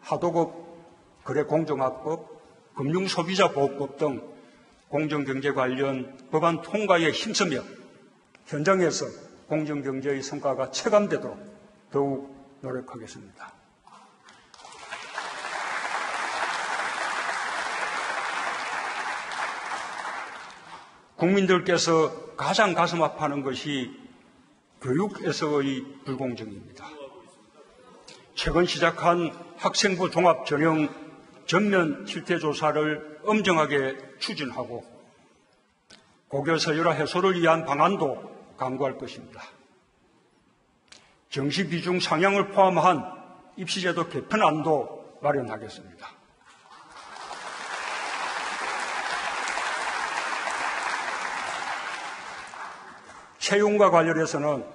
하도급 거래공정화법, 금융소비자보호법 등 공정경제 관련 법안 통과에 힘쓰며 현장에서 공정경제의 성과가 체감되도록 더욱 노력하겠습니다. 국민들께서 가장 가슴 아파하는 것이 교육에서의 불공정입니다. 최근 시작한 학생부 종합 전형 전면 실태 조사를 엄정하게 추진하고 고교 서열화 해소를 위한 방안도 강구할 것입니다. 정시 비중 상향을 포함한 입시제도 개편안도 마련하겠습니다. 채용과 관련해서는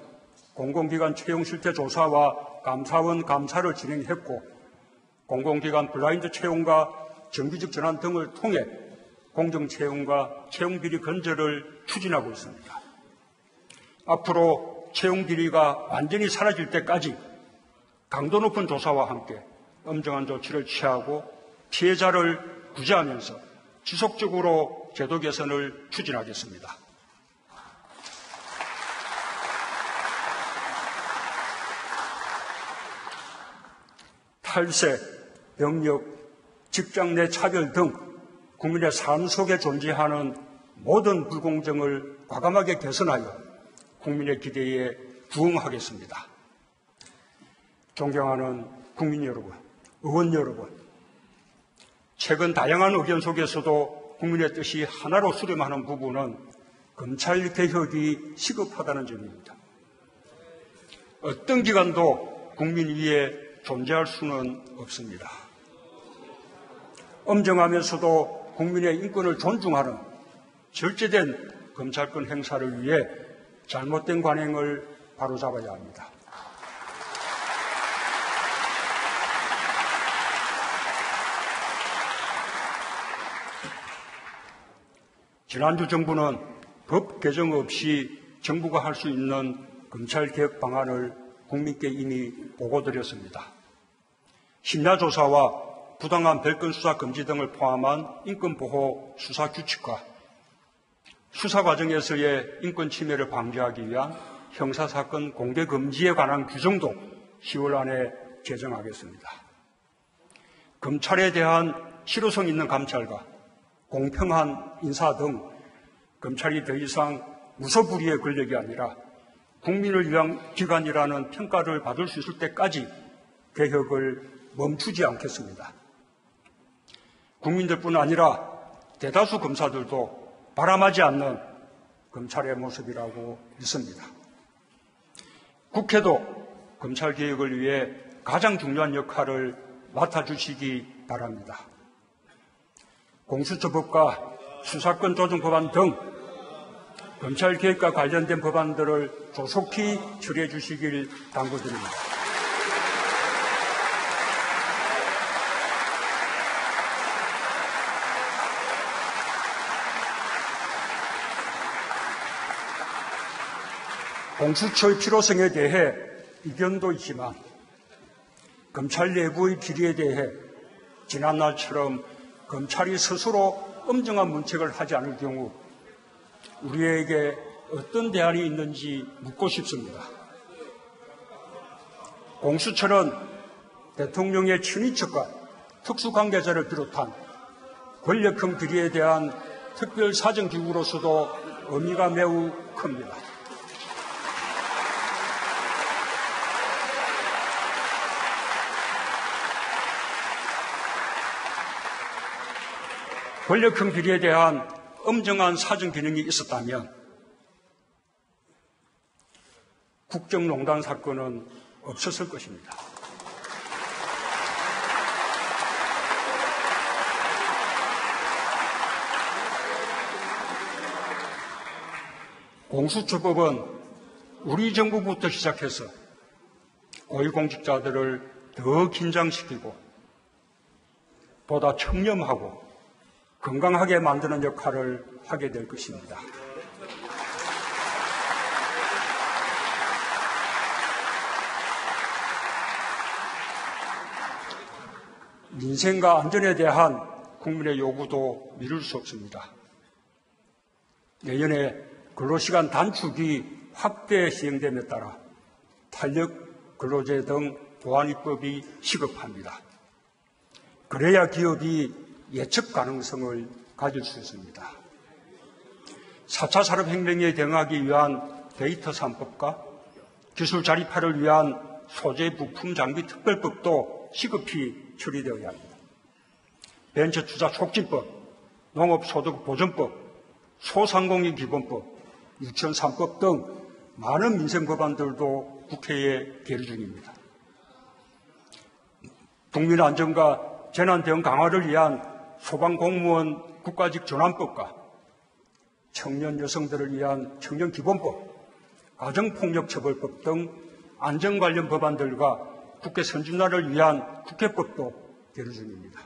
공공기관 채용 실태 조사와 감사원 감사를 진행했고 공공기관 블라인드 채용과 정규직 전환 등을 통해 공정채용과 채용비리 건절을 추진하고 있습니다. 앞으로 채용비리가 완전히 사라질 때까지 강도 높은 조사와 함께 엄정한 조치를 취하고 피해자를 구제하면서 지속적으로 제도 개선을 추진하겠습니다. 탈세, 병력, 직장 내 차별 등 국민의 삶 속에 존재하는 모든 불공정을 과감하게 개선하여 국민의 기대에 부응하겠습니다. 존경하는 국민 여러분, 의원 여러분, 최근 다양한 의견 속에서도 국민의 뜻이 하나로 수렴하는 부분은 검찰 개혁이 시급하다는 점입니다. 어떤 기관도 국민 위에 존재할 수는 없습니다. 엄정하면서도 국민의 인권을 존중하는 절제된 검찰권 행사를 위해 잘못된 관행을 바로잡아야 합니다. 지난주 정부는 법 개정 없이 정부가 할 수 있는 검찰개혁 방안을 국민께 이미 보고드렸습니다. 심야조사와 부당한 별건 수사 금지 등을 포함한 인권보호 수사 규칙과 수사 과정에서의 인권 침해를 방지하기 위한 형사사건 공개 금지에 관한 규정도 10월 안에 제정하겠습니다. 검찰에 대한 실효성 있는 감찰과 공평한 인사 등 검찰이 더 이상 무소불위의 권력이 아니라 국민을 위한 기관이라는 평가를 받을 수 있을 때까지 개혁을 멈추지 않겠습니다. 국민들뿐 아니라 대다수 검사들도 바람하지 않는 검찰의 모습이라고 믿습니다. 국회도 검찰개혁을 위해 가장 중요한 역할을 맡아주시기 바랍니다. 공수처법과 수사권 조정 법안 등 검찰개혁과 관련된 법안들을 조속히 처리해 주시길 당부드립니다. 공수처의 필요성에 대해 이견도 있지만 검찰 내부의 비리에 대해 지난날처럼 검찰이 스스로 엄정한 문책을 하지 않을 경우 우리에게 어떤 대안이 있는지 묻고 싶습니다. 공수처는 대통령의 친인척과 특수관계자를 비롯한 권력형 비리에 대한 특별사정기구로서도 의미가 매우 큽니다. 권력형 비리에 대한 엄정한 사정 기능이 있었다면 국정농단 사건은 없었을 것입니다. 공수처법은 우리 정부부터 시작해서 고위공직자들을 더 긴장시키고 보다 청렴하고 건강하게 만드는 역할을 하게 될 것입니다. 민생과 안전에 대한 국민의 요구도 미룰 수 없습니다. 내년에 근로시간 단축이 확대 시행됨에 따라 탄력 근로제 등 보완 입법이 시급합니다. 그래야 기업이 예측 가능성을 가질 수 있습니다. 4차 산업혁명에 대응하기 위한 데이터 3법과 기술 자립화를 위한 소재 부품 장비 특별법도 시급히 처리되어야 합니다. 벤처투자 촉진법, 농업소득보전법, 소상공인 기본법, 유치원 3법 등 많은 민생 법안들도 국회에 계류 중입니다. 국민 안전과 재난 대응 강화를 위한 소방공무원 국가직 전환법과 청년 여성들을 위한 청년기본법, 가정폭력처벌법 등 안전 관련 법안들과 국회 선진화를 위한 국회법도 계류 중입니다.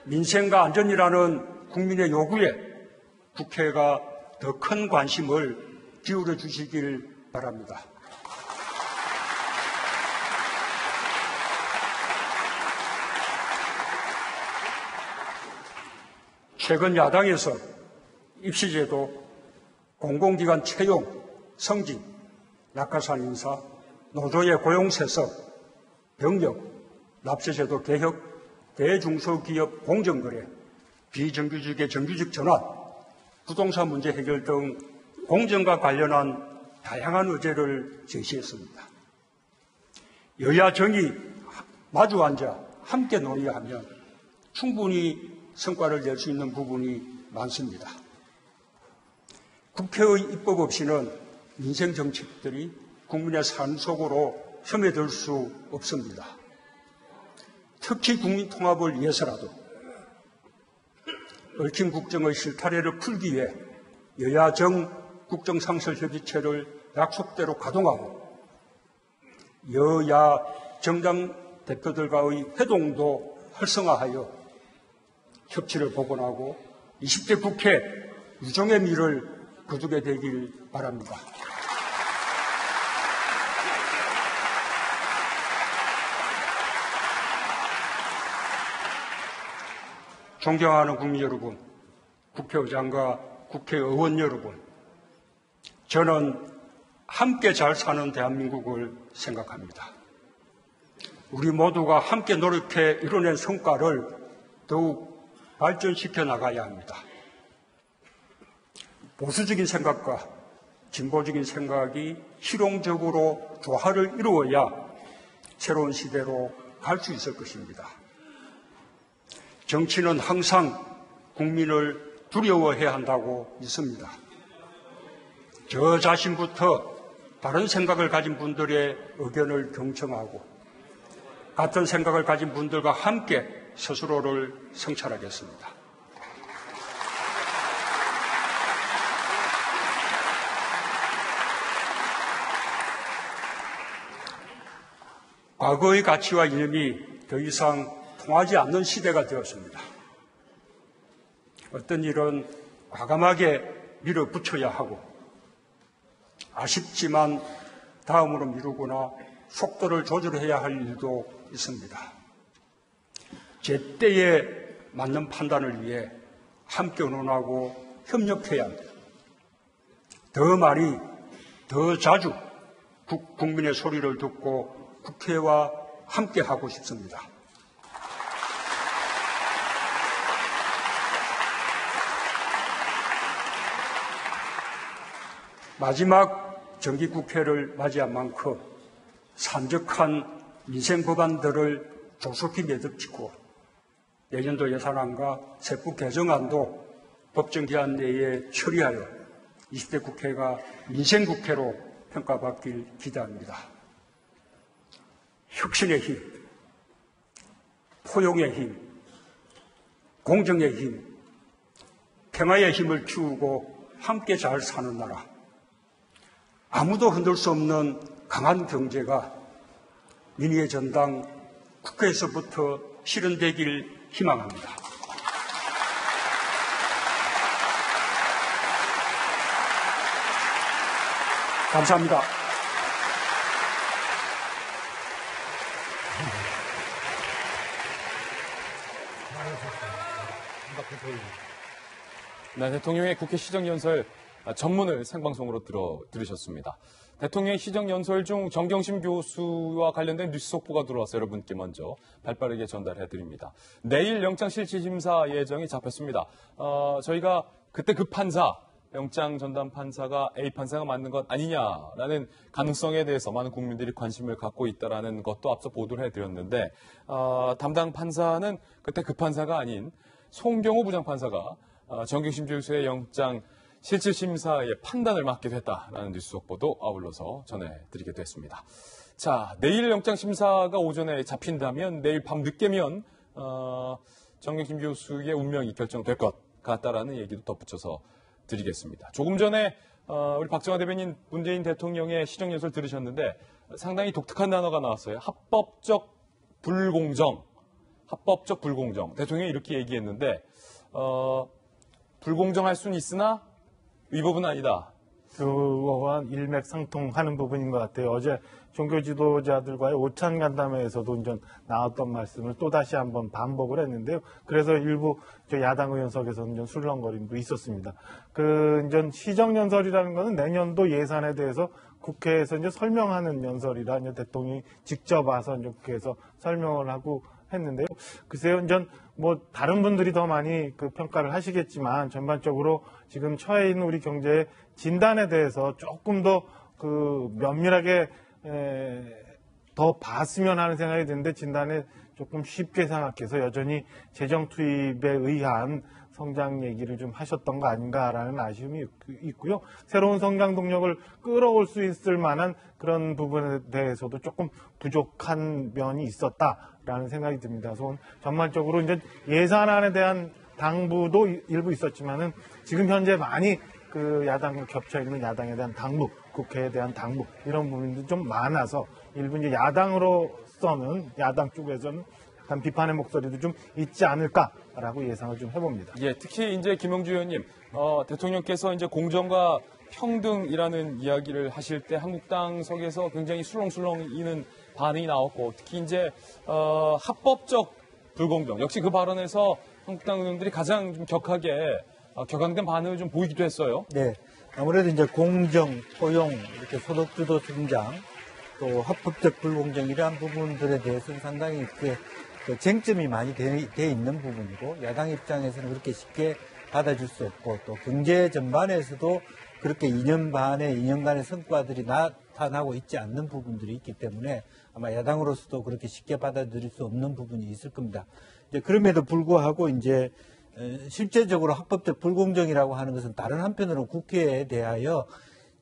민생과 안전이라는 국민의 요구에 국회가 더 큰 관심을 기울여 주시길 바랍니다. 최근 야당에서 입시제도, 공공기관 채용, 승진, 낙하산 인사, 노조의 고용세습, 병력, 납세제도 개혁, 대중소기업 공정거래, 비정규직의 정규직 전환, 부동산 문제 해결 등 공정과 관련한 다양한 의제를 제시했습니다. 여야 정이 마주 앉아 함께 논의하면 충분히 성과를 낼 수 있는 부분이 많습니다. 국회의 입법 없이는 민생 정책들이 국민의 삶 속으로 스며들 수 없습니다. 특히 국민 통합을 위해서라도 얽힌 국정의 실타래를 풀기 위해 여야정 국정상설협의체를 약속대로 가동하고 여야 정당 대표들과의 회동도 활성화하여 협치를 복원하고 20대 국회 유종의 미를 거두게 되길 바랍니다. 존경하는 국민 여러분, 국회의장과 국회의원 여러분, 저는 함께 잘 사는 대한민국을 생각합니다. 우리 모두가 함께 노력해 이뤄낸 성과를 더욱 발전시켜 나가야 합니다. 보수적인 생각과 진보적인 생각이 실용적으로 조화를 이루어야 새로운 시대로 갈 수 있을 것입니다. 정치는 항상 국민을 두려워해야 한다고 믿습니다. 저 자신부터 다른 생각을 가진 분들의 의견을 경청하고 같은 생각을 가진 분들과 함께 스스로를 성찰하겠습니다. 과거의 가치와 이념이 더 이상 통하지 않는 시대가 되었습니다. 어떤 일은 과감하게 밀어붙여야 하고 아쉽지만 다음으로 미루거나 속도를 조절해야 할 일도 있습니다. 제때에 맞는 판단을 위해 함께 의논하고 협력해야 합니다. 더 많이, 더 자주 국민의 소리를 듣고 국회와 함께 하고 싶습니다. 마지막 정기국회를 맞이한 만큼 산적한 민생 법안들을 조속히 매듭짓고 내년도 예산안과 세법 개정안도 법정 기한 내에 처리하여 20대 국회가 민생국회로 평가받길 기대합니다. 혁신의 힘, 포용의 힘, 공정의 힘, 평화의 힘을 키우고 함께 잘 사는 나라, 아무도 흔들 수 없는 강한 경제가 민의의 전당 국회에서부터 실현되길 희망합니다. 감사합니다. 네, 대통령의 국회 시정연설 전문을 생방송으로 들으셨습니다. 대통령의 시정연설 중 정경심 교수와 관련된 뉴스 속보가 들어와서 여러분께 먼저 발빠르게 전달해드립니다. 내일 영장실질심사 예정이 잡혔습니다. 저희가 그때 그 판사, 영장 전담 판사가 A 판사가 맞는 것 아니냐라는 가능성에 대해서 많은 국민들이 관심을 갖고 있다는 것도 앞서 보도를 해드렸는데 담당 판사는 그때 그 판사가 아닌 송경호 부장판사가 정경심 교수의 영장 실질심사의 판단을 맡게 됐다라는 뉴스 속보도 아울러서 전해드리게 됐습니다. 자, 내일 영장심사가 오전에 잡힌다면 내일 밤 늦게면 정경심 교수의 운명이 결정될 것 같다라는 얘기도 덧붙여서 드리겠습니다. 조금 전에 우리 박정화 대변인 문재인 대통령의 시정연설 들으셨는데 상당히 독특한 단어가 나왔어요. 합법적 불공정. 합법적 불공정. 대통령이 이렇게 얘기했는데 불공정할 수는 있으나 위법은 아니다. 그거와 일맥상통하는 부분인 것 같아요. 어제 종교 지도자들과의 오찬 간담회에서도 이제 나왔던 말씀을 또 다시 한번 반복을 했는데요. 그래서 일부 야당 의원석에서는 좀 술렁거림도 있었습니다. 이제 시정연설이라는 것은 내년도 예산에 대해서 국회에서 이제 설명하는 연설이라 이제 대통령이 직접 와서 이제 국회에서 설명을 하고 했는데요. 글쎄요, 이제 다른 분들이 더 많이 그 평가를 하시겠지만 전반적으로 지금 처해 있는 우리 경제의 진단에 대해서 조금 더 면밀하게 더 봤으면 하는 생각이 드는데 진단에 조금 쉽게 생각해서 여전히 재정 투입에 의한 성장 얘기를 좀 하셨던 거 아닌가라는 아쉬움이 있고요. 새로운 성장 동력을 끌어올 수 있을 만한 그런 부분에 대해서도 조금 부족한 면이 있었다라는 생각이 듭니다. 그래서 전반적으로 이제 예산안에 대한 당부도 일부 있었지만은 지금 현재 많이 야당과 겹쳐 있는 야당에 대한 당부, 국회에 대한 당부 이런 부분들이 좀 많아서 일부 이제 야당으로서는 야당 쪽에서는 약간 비판의 목소리도 좀 있지 않을까라고 예상을 좀 해봅니다. 예, 특히 이제 김영주 의원님, 대통령께서 이제 공정과 평등이라는 이야기를 하실 때 한국당석에서 굉장히 술렁술렁이는 반응이 나왔고, 특히 이제 합법적 불공정, 역시 그 발언에서 한국당 의원들이 가장 좀 격앙된 반응을 좀 보이기도 했어요. 네, 아무래도 이제 공정, 포용, 이렇게 소득주도 성장 또 합법적 불공정 이러한 부분들에 대해서는 상당히 그 쟁점이 많이 돼 있는 부분이고 야당 입장에서는 그렇게 쉽게 받아줄 수 없고 또 경제 전반에서도 그렇게 2년 반의 2년간의 성과들이 나타나고 있지 않는 부분들이 있기 때문에 아마 야당으로서도 그렇게 쉽게 받아들일 수 없는 부분이 있을 겁니다. 이제 그럼에도 불구하고 이제 실제적으로 합법적 불공정이라고 하는 것은 다른 한편으로 국회에 대하여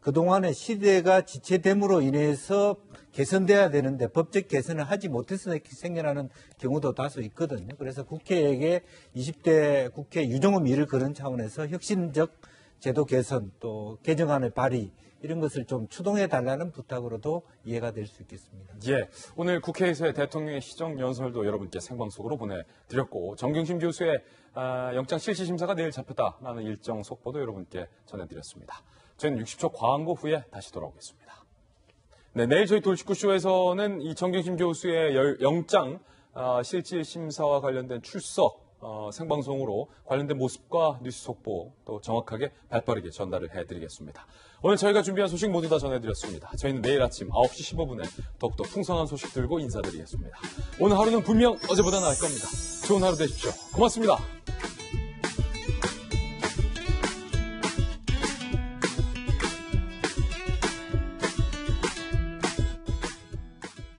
그동안의 시대가 지체됨으로 인해서 개선돼야 되는데 법적 개선을 하지 못해서 생겨나는 경우도 다소 있거든요. 그래서 국회에게 20대 국회 유종의 미를 거는 차원에서 혁신적 제도 개선 또 개정안의 발의 이런 것을 좀 추동해 달라는 부탁으로도 이해가 될 수 있겠습니다. 예, 오늘 국회에서의 대통령의 시정연설도 여러분께 생방송으로 보내드렸고 정경심 교수의 영장 실시심사가 내일 잡혔다라는 일정 속보도 여러분께 전해드렸습니다. 저희는 60초 광고 후에 다시 돌아오겠습니다. 네, 내일 저희 돌직구쇼에서는 이 정경심 교수의 영장 실질심사와 관련된 출석 생방송으로 관련된 모습과 뉴스 속보 또 정확하게 발빠르게 전달을 해드리겠습니다. 오늘 저희가 준비한 소식 모두 다 전해드렸습니다. 저희는 내일 아침 9시 15분에 더욱더 풍성한 소식 들고 인사드리겠습니다. 오늘 하루는 분명 어제보다 나을 겁니다. 좋은 하루 되십시오. 고맙습니다.